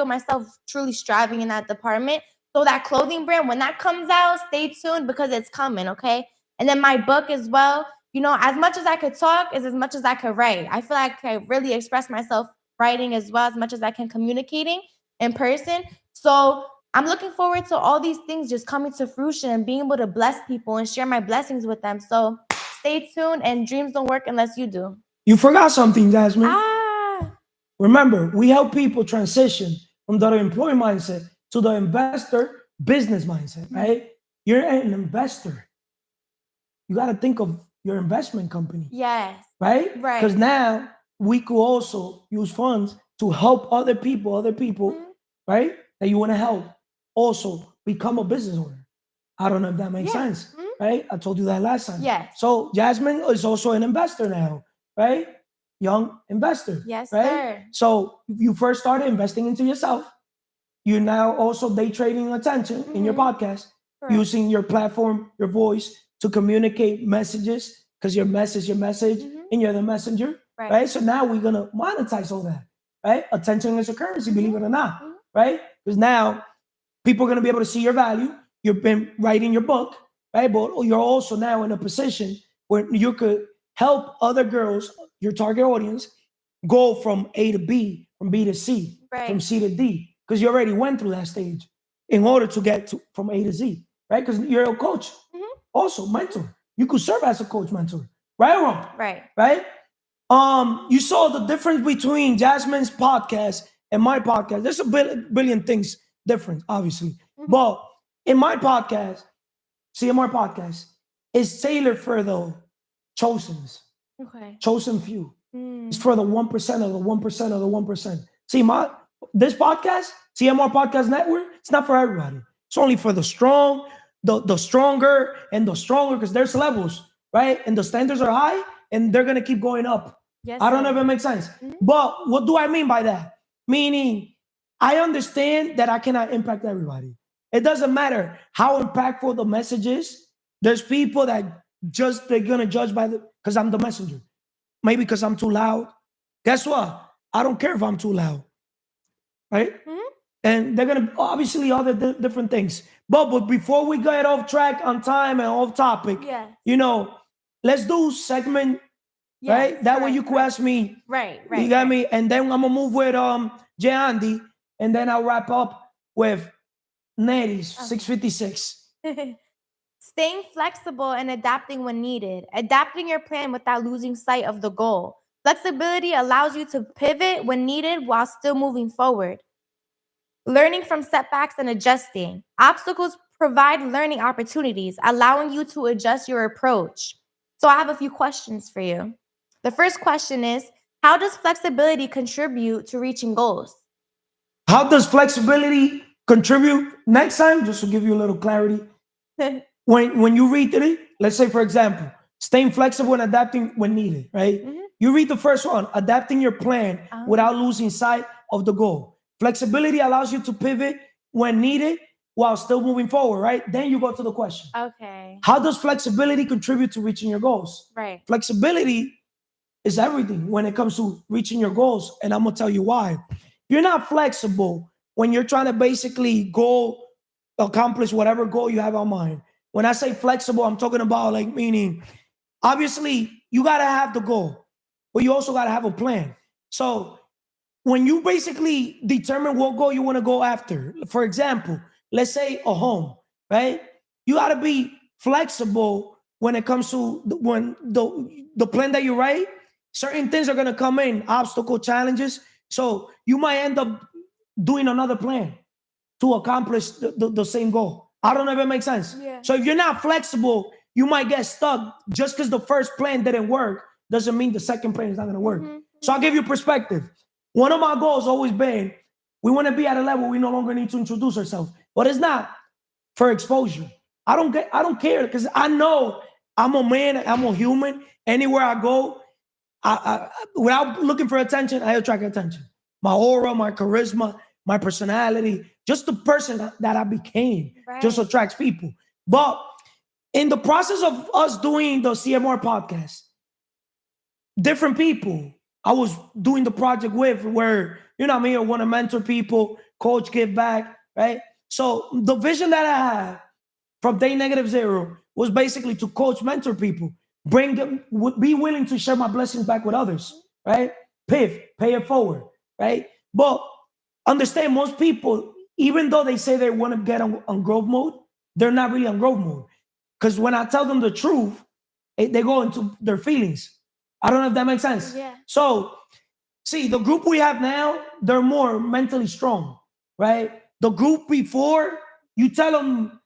myself truly striving in that department. So that clothing brand, when that comes out, stay tuned because it's coming, okay? And then my book as well. As much as I could talk is as much as I could write. I feel like I really express myself writing as well as much as I can communicating in person. So I'm looking forward to all these things just coming to fruition and being able to bless people and share my blessings with them. So stay tuned, and dreams don't work unless you do. You forgot something, Jasmine. Remember, we help people transition from the employee mindset to the investor business mindset, right? You're an investor. You got to think of your investment company. Yes. Right? Right. Because now we could also use funds to help other people, mm-hmm. right? That you want to help also become a business owner. I don't know if that makes sense, mm-hmm. right? I told you that last time. Yes. So Jasmine is also an investor now, right? Young investor. Yes, right? sir. So you first started investing into yourself. You're now also day trading attention mm-hmm. in your podcast, correct. Using your platform, your voice to communicate messages, because your message, mm-hmm. and you're the messenger, right? So now we're going to monetize all that, right? Attention is a currency, believe it or not, mm-hmm. right? Because now People are going to be able to see your value. You've been writing your book, right? But you're also now in a position where you could help other girls, your target audience, go from A to B, from B to C, from Right. C to D, because you already went through that stage in order to get to from A to Z, right? Because you're a coach, also mentor. You could serve as a coach, mentor, right or wrong? Right. Right? You saw the difference between Jasmine's podcast and my podcast. There's a billion things different, obviously. But in my podcast, CMR podcast, is tailored for the chosens, Okay. chosen few. It's for the 1% of the 1% of the 1%. See, this podcast, CMR Podcast Network, it's not for everybody. It's only for the strong, the stronger, and the stronger, because there's levels, right? And the standards are high, and they're gonna keep going up. Yes, I don't know sir. if it makes sense. But what do I mean by that? Meaning, I understand that I cannot impact everybody. It doesn't matter how impactful the message is. There's people that they're gonna judge because I'm the messenger. Maybe because I'm too loud. Guess what? I don't care if I'm too loud, right? And they're gonna obviously other different things. But before we get off track on time and off topic, Yes. let's do segment, right? That way you could ask me, Right. you got me, and then I'm gonna move with J Andy, and then I'll wrap up with Nettie's 656. Staying flexible and adapting when needed. Adapting your plan without losing sight of the goal. Flexibility allows you to pivot when needed while still moving forward. Learning from setbacks and adjusting. Obstacles provide learning opportunities, allowing you to adjust your approach. So I have a few questions for you. The first question is, how does flexibility contribute to reaching goals? How does flexibility contribute? Next time, just to give you a little clarity, when you read it, let's say, for example, staying flexible and adapting when needed, right? You read the first one, adapting your plan without losing sight of the goal. Flexibility allows you to pivot when needed while still moving forward, right? Then you go to the question. Okay. How does flexibility contribute to reaching your goals? Right. Flexibility is everything when it comes to reaching your goals. And I'm going to tell you why. You're not flexible when you're trying to basically go accomplish whatever goal you have on mind. When I say flexible, I'm talking about meaning, obviously, you got to have the goal, but you also got to have a plan. So when you basically determine what goal you want to go after, for example, let's say a home, right? You got to be flexible when it comes to when the plan that you write. Certain things are going to come in, obstacle, challenges. So you might end up doing another plan to accomplish the same goal. I don't know if it makes sense. Yeah. So if you're not flexible, you might get stuck. Just because the first plan didn't work doesn't mean the second plan is not going to work. So I'll give you perspective. One of my goals always been, we want to be at a level we no longer need to introduce ourselves. But it's not for exposure. I don't care because I know I'm a man, I'm a human. Anywhere I go, I without looking for attention, I attract attention. My aura, my charisma, my personality, just the person that I became just attracts people. But in the process of us doing the CMR podcast, different people I was doing the project with where, you know what I mean, I want to mentor people, coach, give back, right? So the vision that I had from day -0 was basically to coach, mentor people, bring them, be willing to share my blessings back with others, right? Pay it forward, right? But understand, most people, even though they say they want to get on growth mode, they're not really on growth mode. Because when I tell them the truth, they go into their feelings. I don't know if that makes sense. Yeah. So, see, the group we have now, they're more mentally strong, right? The group before, you tell them,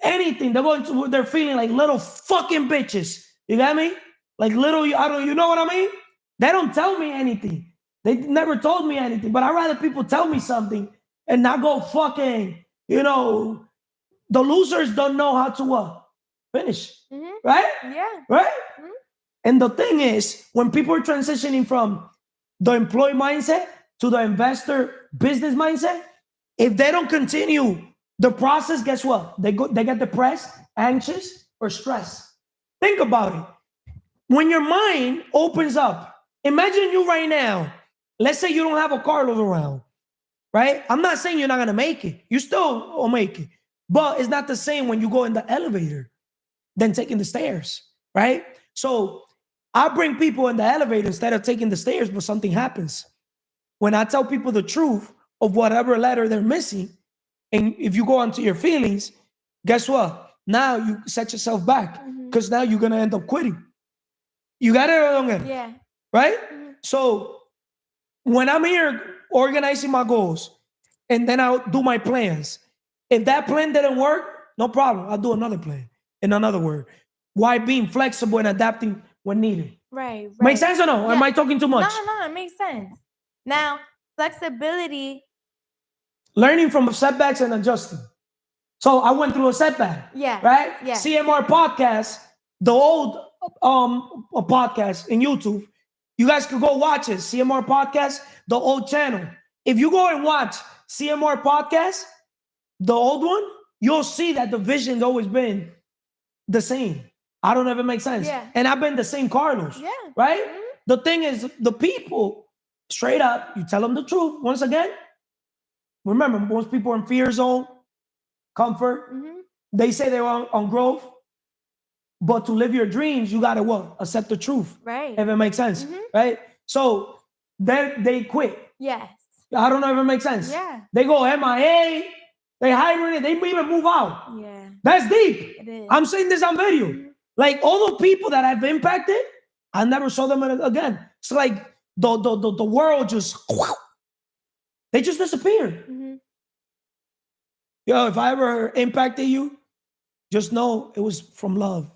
anything, they're feeling like little fucking bitches. You got me? Like little, you know what I mean? They don't tell me anything. They never told me anything, but I'd rather people tell me something and not go fucking, the losers don't know how to finish, right? Yeah. Right? And the thing is, when people are transitioning from the employee mindset to the investor business mindset, if they don't continue the process, guess what? They get depressed, anxious, or stressed. Think about it. When your mind opens up, imagine you right now, let's say you don't have a Carlos around. right? I'm not saying you're not gonna make it. You still will make it. But it's not the same when you go in the elevator than taking the stairs, right? So I bring people in the elevator instead of taking the stairs, but something happens. When I tell people the truth of whatever letter they're missing, and if you go onto your feelings, guess what? Now you set yourself back because now you're gonna end up quitting. You got it, Yeah. right? So when I'm here organizing my goals, and then I'll do my plans. If that plan didn't work, no problem. I'll do another plan. In another word, why being flexible and adapting when needed? Right. Make sense or no? Yeah. Am I talking too much? No, it makes sense. Now, flexibility. Learning from setbacks and adjusting. So I went through a setback. Yeah. Right? Yeah. CMR podcast, the old podcast in YouTube. You guys could go watch it. CMR podcast, the old channel. If you go and watch CMR podcast, the old one, you'll see that the vision's always been the same. I don't know if it makes sense. Yeah. And I've been the same Carlos. Yeah. Right? The thing is, the people, straight up, you tell them the truth. Once again, remember, most people are in fear zone, comfort. They say they're on growth. But to live your dreams, you gotta what? Accept the truth. Right. If it makes sense. Right? So they quit. Yes. I don't know if it makes sense. Yeah. They go MIA, they hibernate, they even move out. Yeah. That's deep. It is. I'm saying this on video. Like all the people that I've impacted, I never saw them again. It's like the world just, they just disappeared. Yo, if I ever impacted you, just know it was from love.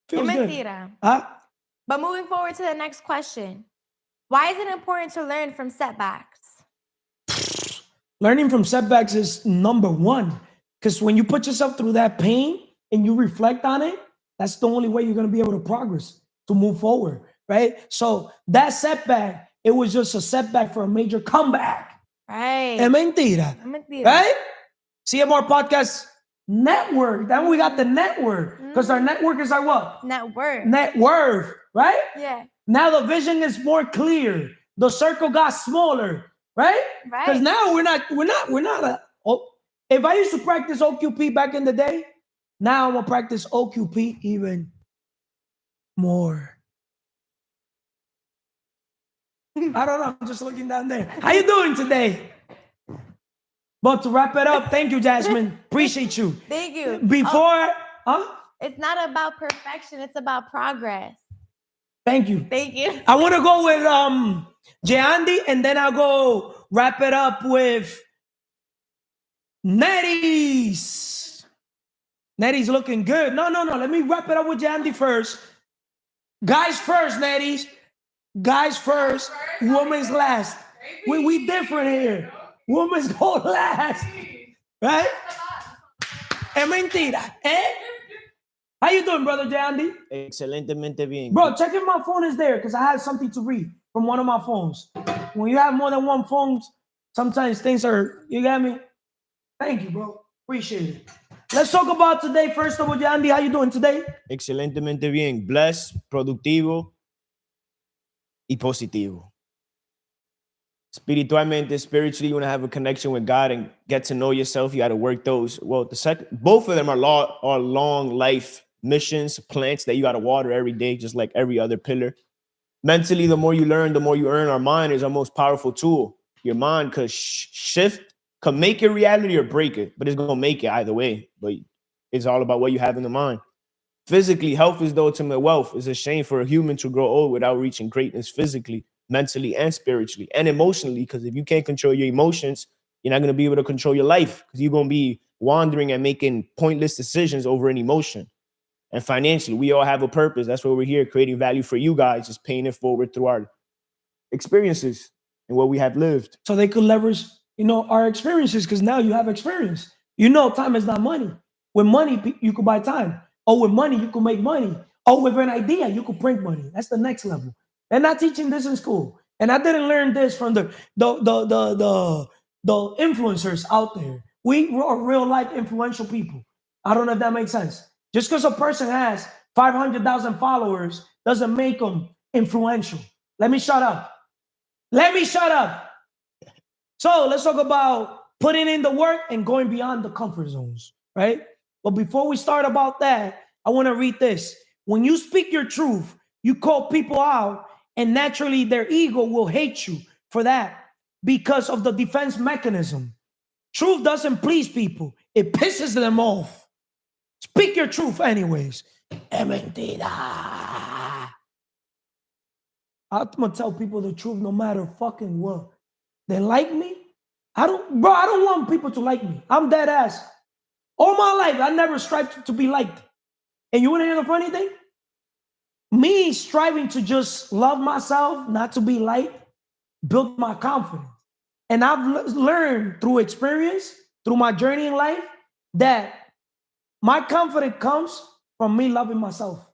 Feels good. Mentira. Huh? But moving forward to the next question. Why is it important to learn from setbacks? Learning from setbacks is number one. Because when you put yourself through that pain and you reflect on it, that's the only way you're going to be able to progress, to move forward, right? So that setback, it was just a setback for a major comeback. Right. Es mentira. Right? CMR Podcast Network. Then we got the network. Because our network is our what? Network. Net worth, right? Yeah. Now the vision is more clear. The circle got smaller, right? Right. Because now we're not if I used to practice OQP back in the day, now I'm gonna practice OQP even more. I don't know, I'm just looking down there. How you doing today? But to wrap it up, thank you, Jasmine. Appreciate you. Thank you. Before, It's not about perfection, it's about progress. Thank you. Thank you. I want to go with Andy, and then I'll go wrap it up with Nettie's. Nettie's looking good. No. Let me wrap it up with Andy first. Guys first, Nettie's. Guys first. Women's last. We different here. Women's go last. Right? Es mentira. How you doing, brother Jandy? Excelentemente bien. Bro, check if my phone is there because I had something to read from one of my phones. When you have more than one phone, sometimes things are, you got me? Thank you, bro. Appreciate it. Let's talk about today. First of all, Jandy, how you doing today? Excelentemente bien. Blessed, productivo y positivo. Spiritually, you want to have a connection with God and get to know yourself. You got to work those. Well, both of them are long life missions, plants that you got to water every day, just like every other pillar. Mentally, the more you learn, the more you earn. Our mind is our most powerful tool. Your mind could could make it reality or break it, but it's going to make it either way. But it's all about what you have in the mind. Physically, health is the ultimate wealth. It's a shame for a human to grow old without reaching greatness physically, mentally, and spiritually, and emotionally, because if you can't control your emotions, you're not going to be able to control your life because you're going to be wandering and making pointless decisions over an emotion. And financially, we all have a purpose. That's why we're here, creating value for you guys, just paying it forward through our experiences and what we have lived. So they could leverage, our experiences, because now you have experience. Time is not money. With money, you could buy time. Or with money, you could make money. Or with an idea, you could print money. That's the next level. They're not teaching this in school. And I didn't learn this from the influencers out there. We are real life influential people. I don't know if that makes sense. Just because a person has 500,000 followers doesn't make them influential. Let me shut up. So let's talk about putting in the work and going beyond the comfort zones, right? But before we start about that, I want to read this. When you speak your truth, you call people out, and naturally their ego will hate you for that because of the defense mechanism. Truth doesn't please people. It pisses them off. Speak your truth anyways. Es mentira. I'm going to tell people the truth no matter fucking what. They like me? I don't want people to like me. I'm dead ass. All my life, I never strived to be liked. And you want to hear the funny thing? Me striving to just love myself, not to be liked, built my confidence. And I've learned through experience, through my journey in life, that my confidence comes from me loving myself.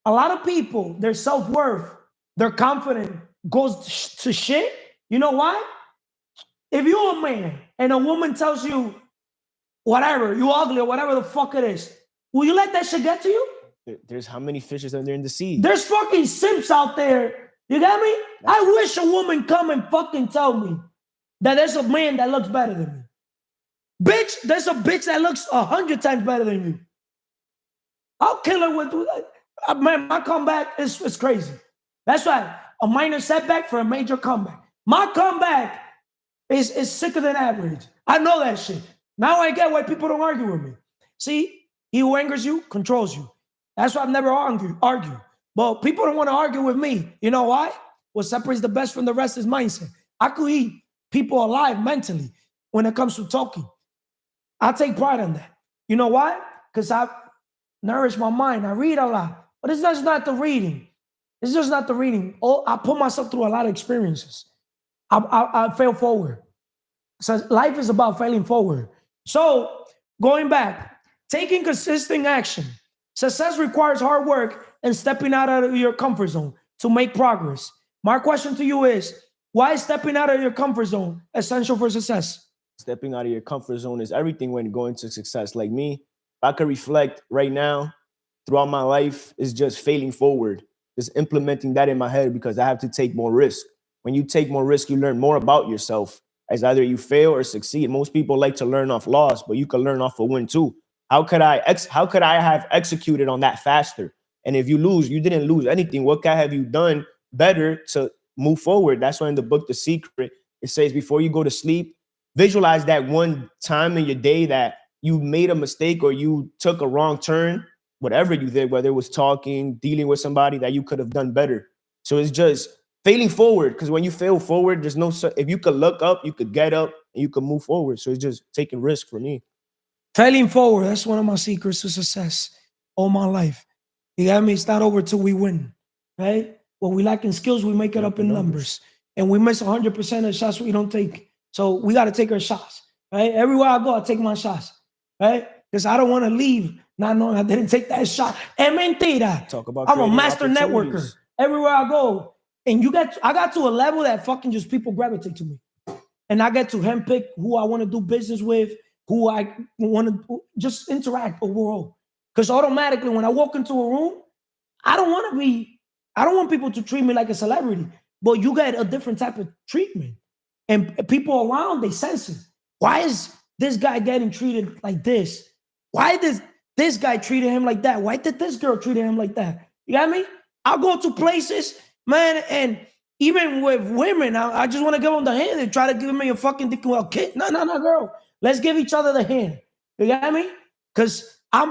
A lot of people, their self-worth, their confidence goes to shit. You know why? If you're a man and a woman tells you, whatever, you ugly or whatever the fuck it is, will you let that shit get to you? There's how many fishes are there in the sea? There's fucking simps out there. You got me? I wish a woman come and fucking tell me that there's a man that looks better than me. Bitch, there's a bitch that looks 100 times better than you. I'll kill her with, man, my comeback is crazy. That's why a minor setback for a major comeback. My comeback is sicker than average. I know that shit. Now I get why people don't argue with me. See, he who angers you controls you. That's why I've never argue. But people don't want to argue with me. You know why? What separates the best from the rest is mindset. I could eat people alive mentally when it comes to talking. I take pride in that. You know why? Because I nourish my mind. I read a lot. But it's just not the reading. It's just not the reading. I put myself through a lot of experiences. I fail forward. So life is about failing forward. So going back, taking consistent action. Success requires hard work and stepping out of your comfort zone to make progress. My question to you is, why is stepping out of your comfort zone essential for success? Stepping out of your comfort zone is everything when going to success. Like me, if I could reflect right now, throughout my life, is just failing forward, just implementing that in my head because I have to take more risk. When you take more risk, you learn more about yourself. As either you fail or succeed. Most people like to learn off loss, but you can learn off a win too. How could I have executed on that faster? And if you lose, you didn't lose anything. What have you done better to move forward? That's why in the book, The Secret, it says before you go to sleep, visualize that one time in your day that you made a mistake or you took a wrong turn, whatever you did, whether it was talking, dealing with somebody that you could have done better. So it's just failing forward, because when you fail forward, there's no, if you could look up, you could get up and you could move forward. So it's just taking risk for me. Failing forward, that's one of my secrets to success all my life. You got me? It's not over till we win, right? When we lack in skills, we make it up in numbers. And we miss 100% of the shots we don't take. So we got to take our shots, right? Everywhere I go, I take my shots, right? Because I don't want to leave not knowing I didn't take that shot. Es mentira. Talk about I'm a master networker. opportunities. Everywhere I go. And I got to a level that fucking just people gravitate to me. And I get to handpick who I want to do business with, who I want to just interact overall. Because automatically when I walk into a room, I don't want people to treat me like a celebrity, but you get a different type of treatment. And people around, they sense it. Why is this guy getting treated like this? Why did this guy treated him like that? Why did this girl treat him like that? You got me? I'll go to places, man, and even with women, I just want to give them the hand. They try to give me a fucking dick. Well, kid, no, girl. Let's give each other the hand. You got me? Because I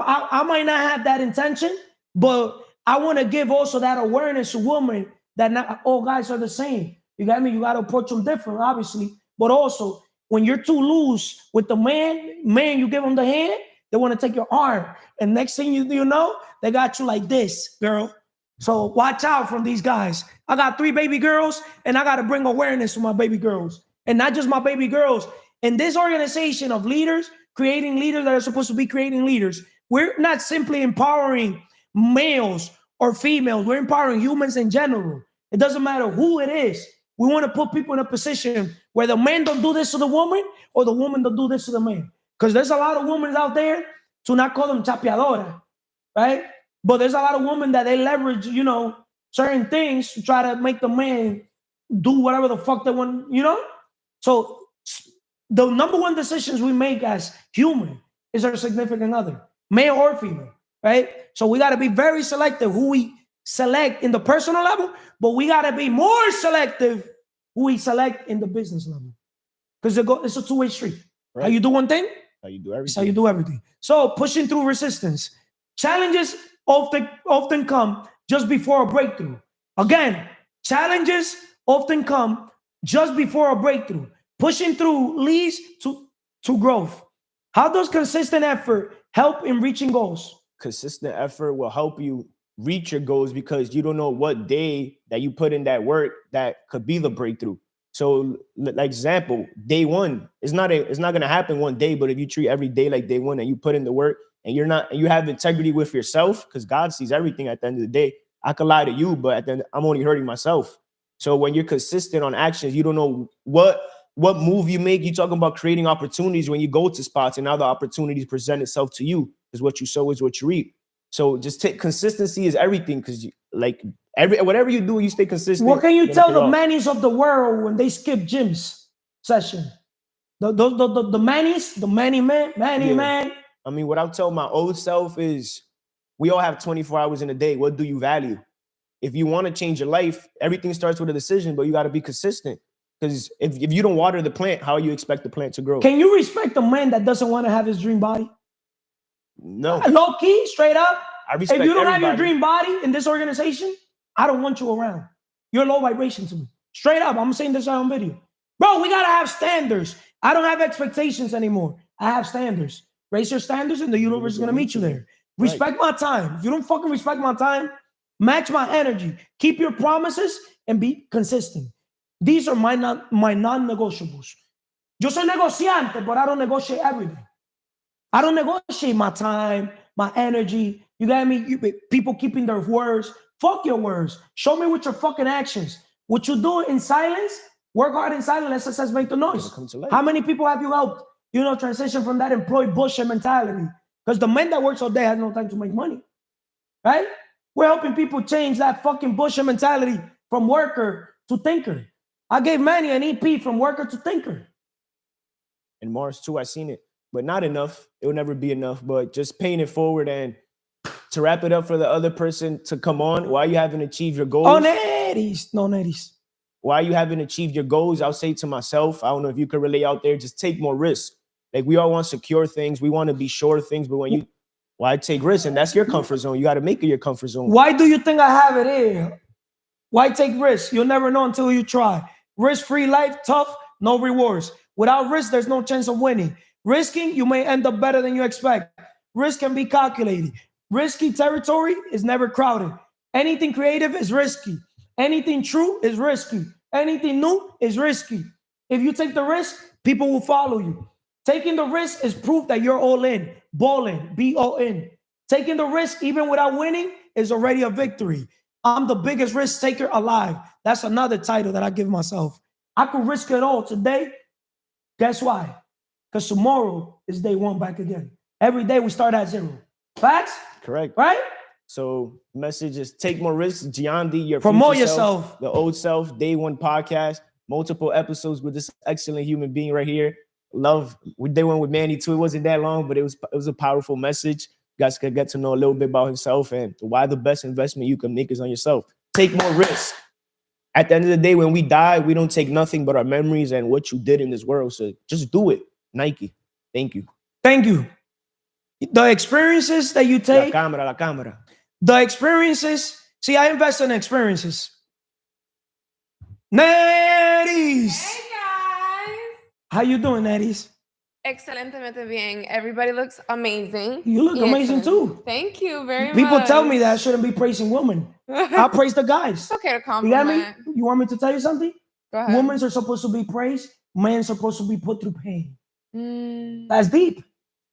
might not have that intention, but I want to give also that awareness to women that not all guys are the same. You got me? You got to approach them different, obviously. But also, when you're too loose with the man, you give them the hand, they want to take your arm. And next thing you know, they got you like this, girl. So watch out from these guys. I got 3 baby girls, and I got to bring awareness to my baby girls. And not just my baby girls. In this organization of leaders, creating leaders that are supposed to be creating leaders, we're not simply empowering males or females. We're empowering humans in general. It doesn't matter who it is. We want to put people in a position where the man don't do this to the woman or the woman don't do this to the man. Because there's a lot of women out there, to not call them chapeadora, right? But there's a lot of women that they leverage, certain things to try to make the man do whatever the fuck they want, So the number one decisions we make as human is our significant other, male or female, right? So we got to be very selective who we select in the personal level, but we got to be more selective who we select in the business level. Because it's a two-way street. Right. How you do one thing, how you do everything. It's how you do everything. So pushing through resistance. Challenges often come just before a breakthrough. Again, challenges often come just before a breakthrough. Pushing through leads to growth. How does consistent effort help in reaching goals? Consistent effort will help you reach your goals because you don't know what day that you put in that work that could be the breakthrough. So, like example, day one it's not going to happen one day, but if you treat every day like day one and you put in the work and you have integrity with yourself, because God sees everything at the end of the day. I could lie to you, but at the end, I'm only hurting myself. So when you're consistent on actions, you don't know what move you make. You're talking about creating opportunities when you go to spots and now the opportunities present itself to you, is what you sow is what you reap. So just consistency is everything, because whatever you do, you stay consistent. What can you tell the mannies of the world when they skip gym's session? The mannies, the manny man. I mean, what I'll tell my old self is we all have 24 hours in a day. What do you value? If you want to change your life, everything starts with a decision, but you got to be consistent. Because if you don't water the plant, how you expect the plant to grow? Can you respect a man that doesn't want to have his dream body? No. Low key, straight up. I respect if you don't everybody. have your dream body in this organization, I don't want you around. You're low vibration to me. Straight up, I'm saying this on video. Bro, we got to have standards. I don't have expectations anymore. I have standards. Raise your standards and the universe is going to meet you there. Respect my time. If you don't fucking respect my time, match my energy. Keep your promises and be consistent. These are my non-negotiables. Yo soy negociante, but I don't negotiate everything. I don't negotiate my time, my energy. You got me? People keeping their words. Fuck your words. Show me with your fucking actions. What you do in silence, work hard in silence, let success make the noise. How many people have you helped, transition from that employed bullshit mentality? Because the man that works all day has no time to make money, right? We're helping people change that fucking bullshit mentality from worker to thinker. I gave Manny an EP from worker to thinker. And Mars too, I seen it, but not enough. It will never be enough, but just paying it forward and to wrap it up for the other person to come on while you haven't achieved your goals. No netties. While you haven't achieved your goals, I'll say to myself, I don't know if you can relate out there, just take more risks. Like we all want secure things. We want to be sure of things, but why take risks? And that's your comfort zone. You got to make it your comfort zone. Why do you think I have it here? Why take risks? You'll never know until you try. Risk-free life, tough, no rewards. Without risk, there's no chance of winning. Risking, you may end up better than you expect. Risk can be calculated. Risky territory is never crowded. Anything creative is risky. Anything true is risky. Anything new is risky. If you take the risk, people will follow you. Taking the risk is proof that you're all in. Balling, B-O-N. Taking the risk even without winning is already a victory. I'm the biggest risk taker alive. That's another title that I give myself. I could risk it all today. Guess why? Because tomorrow is day one back again. Every day we start at zero. Facts? Correct. Right? So message is take more risks. Giandy, your promote future yourself. Self, the old self, day one podcast, multiple episodes with this excellent human being right here. Love. We did one with Manny too. It wasn't that long, but it was a powerful message. You guys could get to know a little bit about himself and why the best investment you can make is on yourself. Take more risks. At the end of the day, when we die, we don't take nothing but our memories and what you did in this world. So just do it. Nike. Thank you. Thank you. The experiences that you take. La cámara. The experiences. See, I invest in experiences. Netties. Hey guys. How you doing, Netties? Excelentemente bien. Everybody looks amazing. You look amazing too. Thank you very much. People tell me that I shouldn't be praising women. I praise the guys. It's okay to You compliment. got me? You want me to tell you something? Go ahead. Women are supposed to be praised. Men are supposed to be put through pain. That's deep,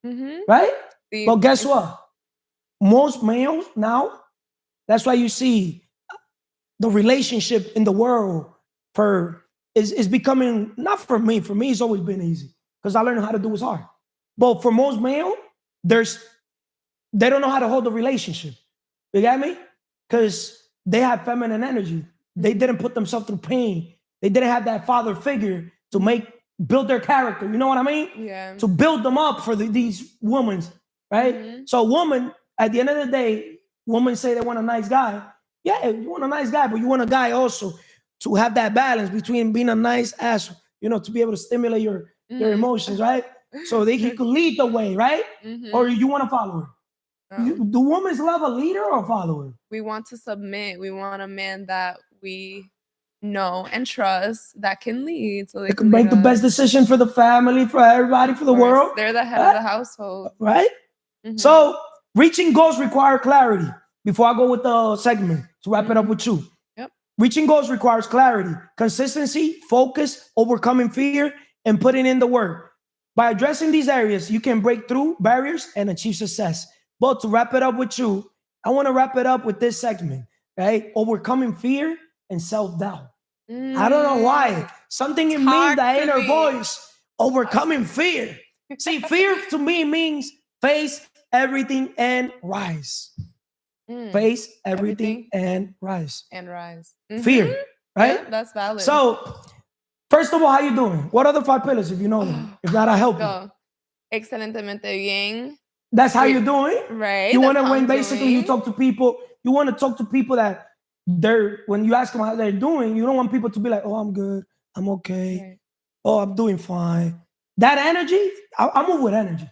right? Deep. But guess what? Most males now, that's why you see the relationship in the world is becoming, not for me. For me, it's always been easy because I learned how to do what's hard. But for most male, they don't know how to hold the relationship. You got me? Because they have feminine energy. They didn't put themselves through pain. They didn't have that father figure to make build their character. You know what I mean? Yeah. To build them up for these women, right? Mhm. So woman, at the end of the day, women say they want a nice guy. Yeah, you want a nice guy, but you want a guy also to have that balance between being a nice ass, to be able to stimulate your emotions, right? So that he could lead the way, right? Or you want to follow her. Do women love a leader or a follower? We want to submit. We want a man that we know and trust that can lead. So They can make the best decision for the family, for everybody, for the world. They're the head of the household. Right? So reaching goals require clarity. Before I go with the segment, to wrap it up with you. Yep. Reaching goals requires clarity, consistency, focus, overcoming fear, and putting in the work. By addressing these areas, you can break through barriers and achieve success. But to wrap it up with you, I want to wrap it up with this segment, right? Overcoming fear and self-doubt. I don't know why. Something in me, that inner voice, overcoming fear. See, fear to me means face everything and rise. Face everything and rise. And rise. Fear, right? Yeah, that's valid. So, first of all, how you doing? What are the 5 pillars if you know them? If not, I help you. So, excelentemente bien. That's how you're doing? Right. You want that's to how when I'm basically doing. you talk to people, you want to talk to people that when you ask them how they're doing, you don't want people to be like, oh, I'm good, I'm okay, Right. oh, I'm doing fine. That energy, I move with energy.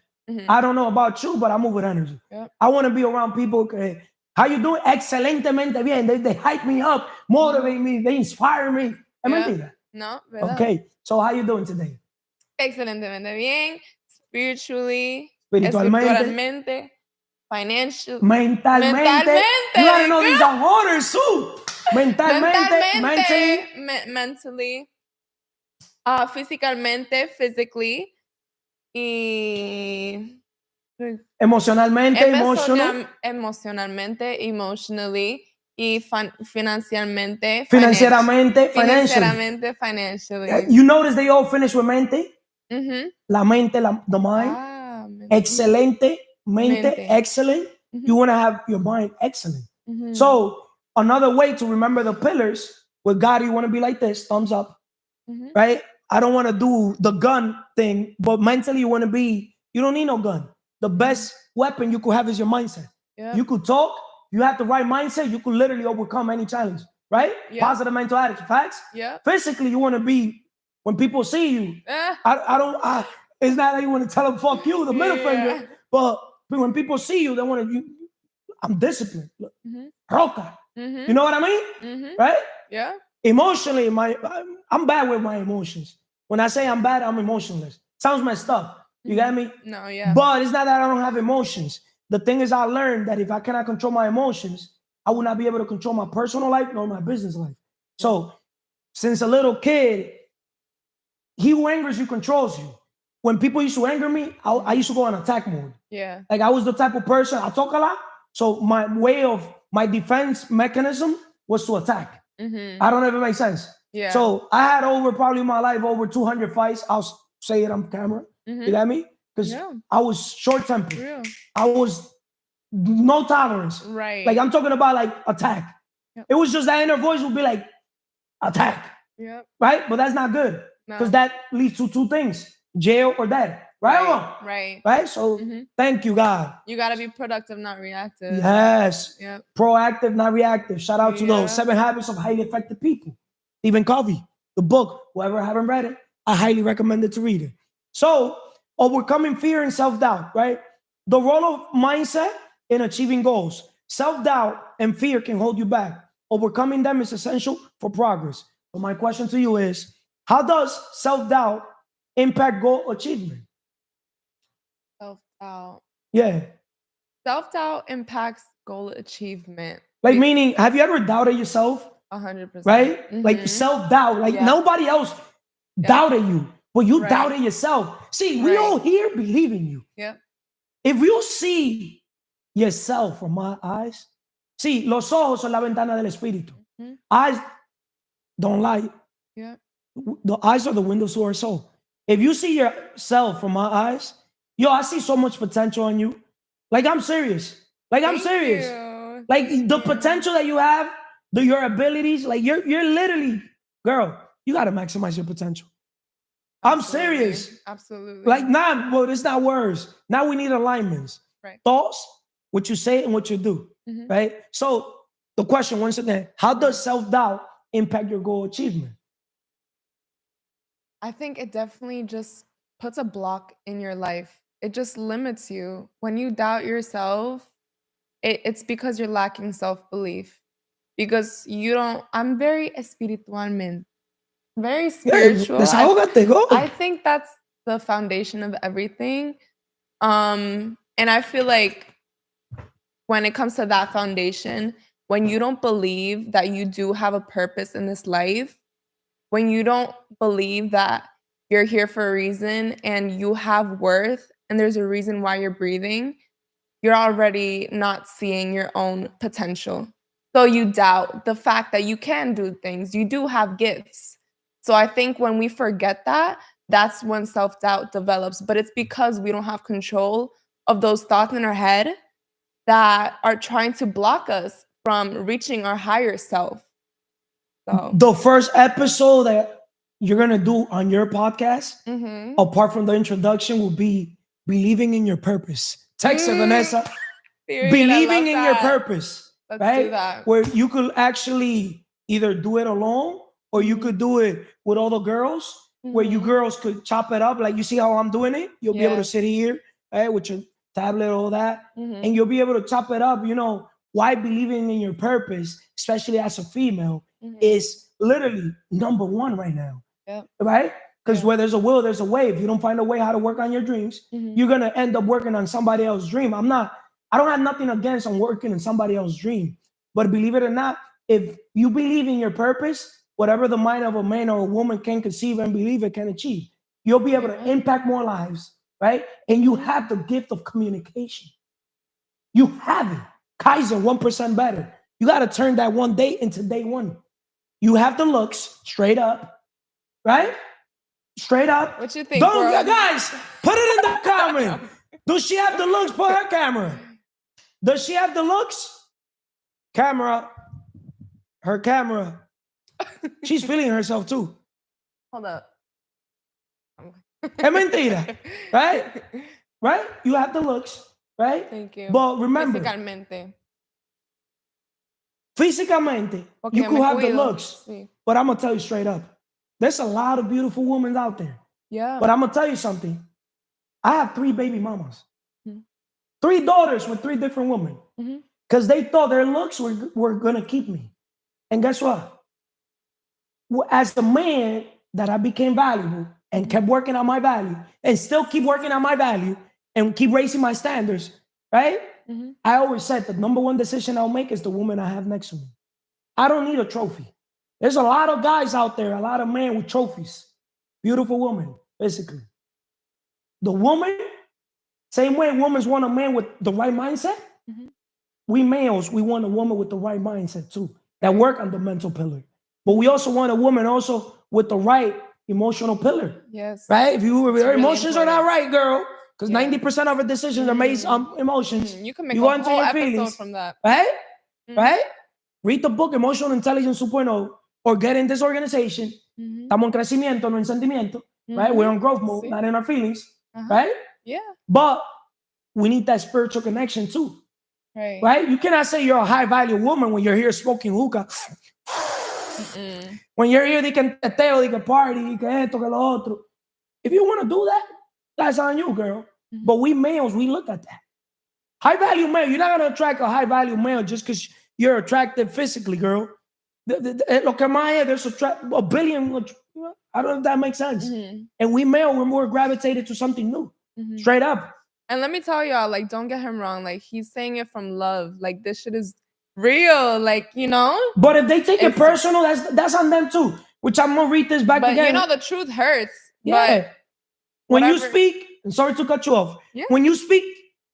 I don't know about you, but I move with energy. Yep. I want to be around people, okay, how you doing? Excelentemente bien. They hype me up, motivate me, they inspire me. ¿Es mentira? No, ¿verdad? Okay, so how you doing today? Excelentemente bien. Spiritually. Espiritualmente. Financially. Mentalmente. You gotta know these are waters too. Mentalmente, mentally. Físicamente, physically. Y emocionalmente, emocionalmente, emotionally. Y financieramente, financieramente, financially. You notice they all finish with mente. La mente, the mind. Excelente, mente, excellent. You want to have your mind excellent. So another way to remember the pillars, with God, you want to be like this, thumbs up, right? I don't want to do the gun thing, but mentally you want to be, you don't need no gun. The best weapon you could have is your mindset. Yep. You could talk, you have the right mindset, you could literally overcome any challenge, right? Yep. Positive mental attitude, facts? Yep. Physically, you want to be, when people see you, it's not that you want to tell them, fuck you, the middle finger, but when people see you, they want to, I'm disciplined. Roca. You know what I mean? Right? Yeah. Emotionally, I'm bad with my emotions. When I say I'm bad, I'm emotionless. Sounds messed up. You get me? No, yeah. But it's not that I don't have emotions. The thing is, I learned that if I cannot control my emotions, I will not be able to control my personal life nor my business life. So, since a little kid, he who angers you controls you. When people used to anger me, I used to go on attack mode. Yeah. Like I was the type of person, I talk a lot. So my defense mechanism was to attack. I don't know if it makes sense. Yeah. So I had probably in my life over 200 fights. I'll say it on camera. You got me? Because I was short-tempered. I was no tolerance. Right. Like I'm talking about like attack. Yep. It was just that inner voice would be like, attack. Yep. Right? But that's not good. Because that leads to 2 things, jail or death. Right? Right? So thank you, God. You got to be productive, not reactive. Yes. Yep. Proactive, not reactive. Shout out to those 7 Habits of Highly Effective People. Stephen Covey, the book. Whoever haven't read it, I highly recommend it to read it. So, overcoming fear and self-doubt, right? The role of mindset in achieving goals. Self-doubt and fear can hold you back. Overcoming them is essential for progress. So my question to you is, how does self-doubt impact goal achievement? Self-doubt. Yeah. Self-doubt impacts goal achievement. Like meaning, have you ever doubted yourself? 100%. Right? Like self-doubt. Like nobody else doubted you, but you doubted yourself. See, we all here believe in you. Yeah. If you see yourself from my eyes, see, los ojos son la ventana del espíritu. Eyes don't lie. Yeah. The eyes are the windows to our soul. If you see yourself from my eyes, I see so much potential in you. Like I'm serious. Like I'm serious. You. Like the potential that you have, your abilities, like you're literally, girl, you got to maximize your potential. I'm Absolutely. serious. Absolutely. Like, well, it's not words. Now we need alignments. Right. Thoughts, what you say and what you do. Mhm. Right? So the question once again, how does self-doubt impact your goal achievement? I think it definitely just puts a block in your life. It just limits you. When you doubt yourself, it's because you're lacking self-belief. Because you don't, I'm very espiritualmente, very Yeah, spiritual. desahógate, go. I think that's the foundation of everything. And I feel like when it comes to that foundation, when you don't believe that you do have a purpose in this life, when you don't believe that you're here for a reason and you have worth and there's a reason why you're breathing, you're already not seeing your own potential. So you doubt the fact that you can do things. You do have gifts. So I think when we forget that, that's when self-doubt develops. But it's because we don't have control of those thoughts in our head that are trying to block us from reaching our higher self. So The first episode that you're gonna do on your podcast, apart from the introduction, will be believing in your purpose. Text it, Vanessa. period, I Believing love in your that. purpose. Let's right? do that. Where you could actually either do it alone or you could do it with all the girls, where you girls could chop it up. Like, you see how I'm doing it? You'll be able to Yes. sit here, right, with your tablet, all that, Mhm. and you'll be able to chop it up. Why believing in your purpose, especially as a female, is literally number one right now. Yep. Right? Because Yeah. where there's a will, there's a way. If you don't find a way how to work on your dreams, you're gonna end up working on somebody else's dream. I don't have nothing against on working in somebody else's dream. But believe it or not, if you believe in your purpose, whatever the mind of a man or a woman can conceive and believe it can achieve, you'll be able to impact more lives, right? And you have the gift of communication. You have it. Kaizen, 1% better. You got to turn that one day into day one. You have the looks, straight up, right? Straight up. What you think, Don't, bro? guys, put it in the comment. Does she have the looks? Put her camera. Does she have the looks? Camera. Her camera. She's feeling herself too. Hold up. Es mentira, right? Right? You have the looks, right? Thank you. But remember, físicamente, Porque you me could have the cuido. looks, Sí. but I'm gonna tell you straight up, there's a lot of beautiful women out there. Yeah. But I'm gonna tell you something. I have 3 baby mamas, Mhm. 3 daughters with 3 different women, because they thought their looks were gonna keep me. And guess what? As the man that I became valuable and kept working on my value and still keep working on my value and keep raising my standards, right? I always said the number one decision I'll make is the woman I have next to me. I don't need a trophy. There's a lot of guys out there, a lot of men with trophies. Beautiful woman, basically. The woman, same way women want a man with the right mindset, we males, we want a woman with the right mindset too, that work on the mental pillar. But we also want a woman also with the right emotional pillar. Yes. Right? If your really emotions are not right, girl, because Yeah. 90% of our decisions are based on emotions. You can make You go a into whole your episode feelings, from that. right? Right? Read the book Emotional Intelligence 2.0 or get in this organization. Estamos en crecimiento, no en sentimiento. Right? We're on growth mode, Sí. not in our feelings. Right? Yeah. But we need that spiritual connection too. Right. Right? You cannot say you're a high value woman when you're here smoking hookah. When you're here, they can teteo, they can party, they can esto, que lo otro. If you want to do that, that's on you, girl. But we males, we look at that. High value male, you're not going to attract a high value male just because you're attractive physically, girl. Lo que más es, there's a billion. I don't know if that makes sense. And we male, we're more gravitated to something new. Straight up. And let me tell y'all, like, don't get him wrong. Like, he's saying it from love. Like, this shit is real. Like, you know? But if they take it personal, that's on them too. Which I'm gonna read this back But again. you know, the truth hurts. Yeah. But when you whatever. speak, and sorry to cut you off. Yeah. When you speak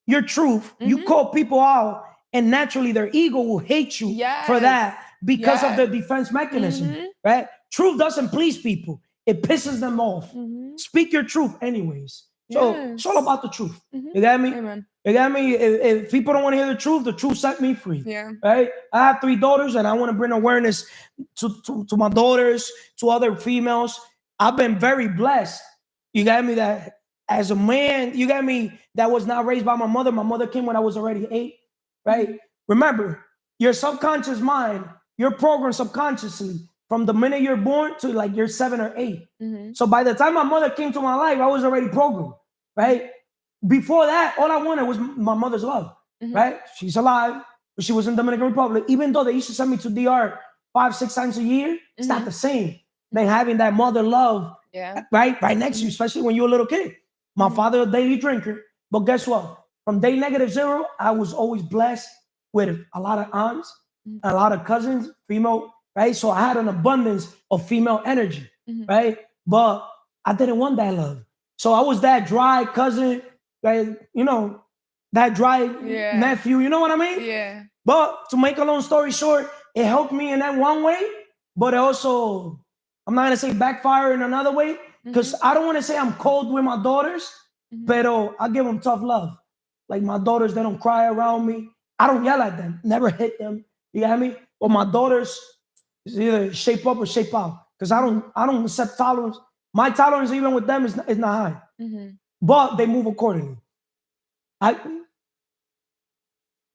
your truth, you call people out, and naturally their ego will hate you for that because of the defense mechanism. Right? Truth doesn't please people. It pisses them off. Speak your truth anyways. So it's all about the truth. You got me? Amen. You got me? If people don't want to hear the truth set me free. Yeah. Right? I have 3 daughters and I want to bring awareness to my daughters, to other females. I've been very blessed You got me that as a man, you got me that was not raised by my mother. My mother came when I was already 8, right? Remember, your subconscious mind, you're programmed subconsciously from the minute you're born to like you're 7 or 8. So by the time my mother came to my life, I was already programmed, right? Before that, all I wanted was my mother's love, right? She's alive, but she was in Dominican Republic. Even though they used to send me to DR 5, 6 times a year, it's not the same than having that mother love right next to you, especially when you're a little kid. My father, a daily drinker, but guess what? From day -0, I was always blessed with a lot of aunts, a lot of cousins, female, right? So I had an abundance of female energy, right? But I didn't want that love. So I was that dry cousin, right? You know, that dry nephew, you know what I mean? Yeah. But to make a long story short, it helped me in that one way, but it also, I'm not gonna say backfire in another way, because I don't want to say I'm cold with my daughters, but I give them tough love. Like my daughters, they don't cry around me. I don't yell at them, never hit them. You got me? But my daughters, it's either shape up or shape out, because I don't accept tolerance. My tolerance, even with them, is not high. But they move accordingly.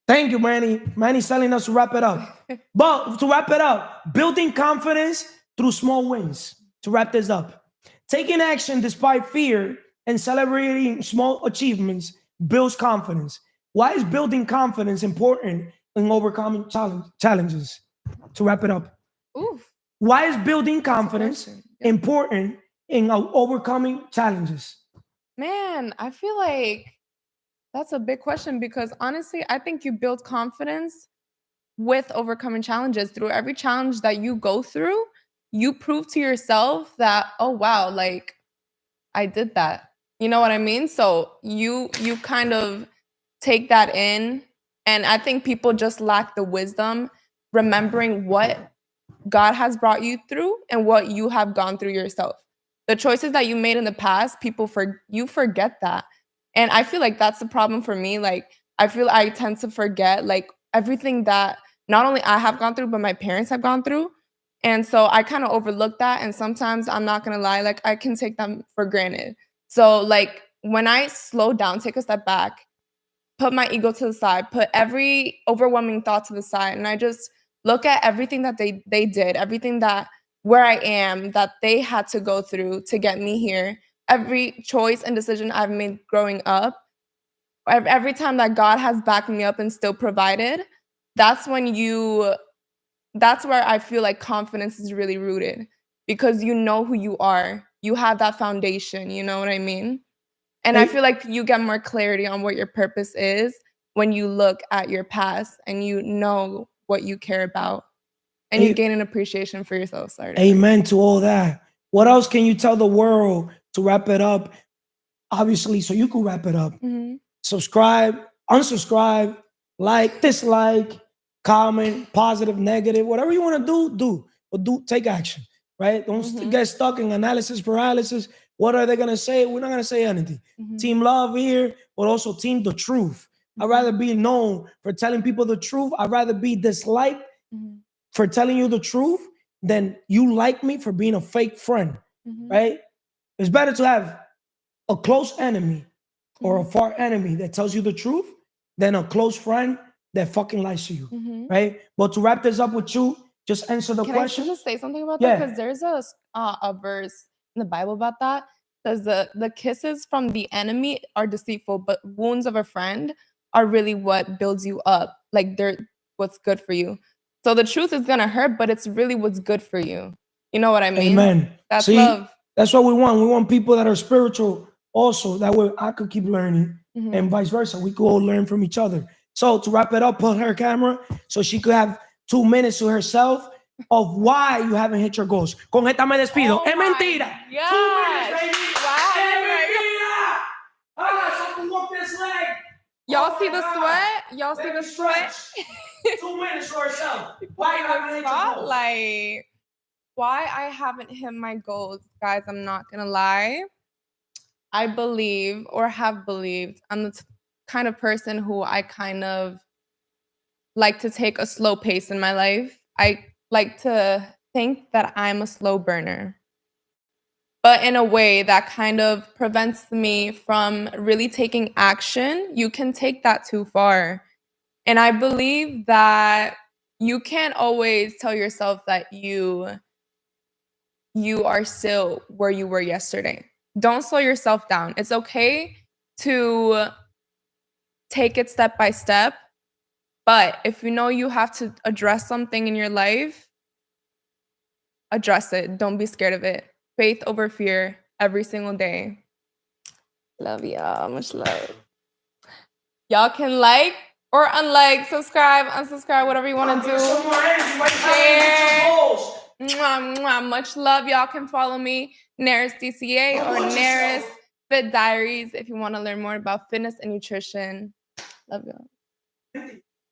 Thank you, Manny. Manny's telling us to wrap it up. But to wrap it up, building confidence through small wins. To wrap this up, taking action despite fear and celebrating small achievements builds confidence. Why is building confidence important in overcoming challenges? To wrap it up, why is building confidence important in overcoming challenges? Man, I feel like that's a big question, because honestly, I think you build confidence with overcoming challenges. Through every challenge that you go through, you prove to yourself that, oh wow, like I did that. You know what I mean? So you kind of take that in, and I think people just lack the wisdom remembering what God has brought you through and what you have gone through yourself. The choices that you made in the past, you forget that. And I feel like that's the problem for me. Like, I feel I tend to forget like everything that not only I have gone through, but my parents have gone through. And so I kind of overlook that. And sometimes, I'm not gonna lie, like I can take them for granted. So like when I slow down, take a step back, put my ego to the side, put every overwhelming thought to the side, and I just look at everything that they did, everything that where I am, that they had to go through to get me here, every choice and decision I've made growing up, every time that God has backed me up and still provided, that's where I feel like confidence is really rooted, because you know who you are. You have that foundation, you know what I mean? And I feel like you get more clarity on what your purpose is when you look at your past and you know what you care about, and you gain an appreciation for yourself. Sorry. Amen to all that. What else can you tell the world to wrap it up? Obviously, so you can wrap it up. Subscribe, unsubscribe, like, dislike, comment, positive, negative, whatever you want to do. But take action, right? Don't get stuck in analysis paralysis. What are they going to say? We're not going to say anything. Team love here, but also team the truth. I'd rather be known for telling people the truth. I'd rather be disliked for telling you the truth than you like me for being a fake friend, right? It's better to have a close enemy or a far enemy that tells you the truth than a close friend that fucking lies to you, right? But to wrap this up with you, just answer the question. Can I just say something about that? Because there's a verse in the Bible about that. Says the kisses from the enemy are deceitful, but wounds of a friend are really what builds you up. Like they're what's good for you. So the truth is gonna hurt, but it's really what's good for you. You know what I mean? Amen. That's See, love. That's what we want. We want people that are spiritual also. That way I could keep learning and vice versa. We could all learn from each other. So to wrap it up, put her camera so she could have 2 minutes to herself of why you haven't hit your goals. Con esta me despido. Es mentira. 2 minutes, baby. Wow. Es mentira. So I can walk this leg. Y'all see the sweat? Y'all see the sweat? 2 minutes for herself. Why you haven't hit your goals? Like, why I haven't hit my goals, guys, I'm not gonna lie. I believe or have believed I'm the kind of person who I kind of like to take a slow pace in my life. I like to think that I'm a slow burner. but in a way that kind of prevents me from really taking action, you can take that too far. And I believe that you can't always tell yourself that you are still where you were yesterday. Don't slow yourself down. It's okay to take it step by step. But if you know you have to address something in your life, address it. Don't be scared of it. Faith over fear every single day. Love y'all. Much love. Y'all can like or unlike, subscribe, unsubscribe, whatever you want to do. Mwah, mwah. Much love. Y'all can follow me, Naris DCA or Naris Fit Diaries, if you want to learn more about fitness and nutrition. Love y'all.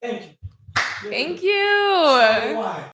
Thank you. Thank you.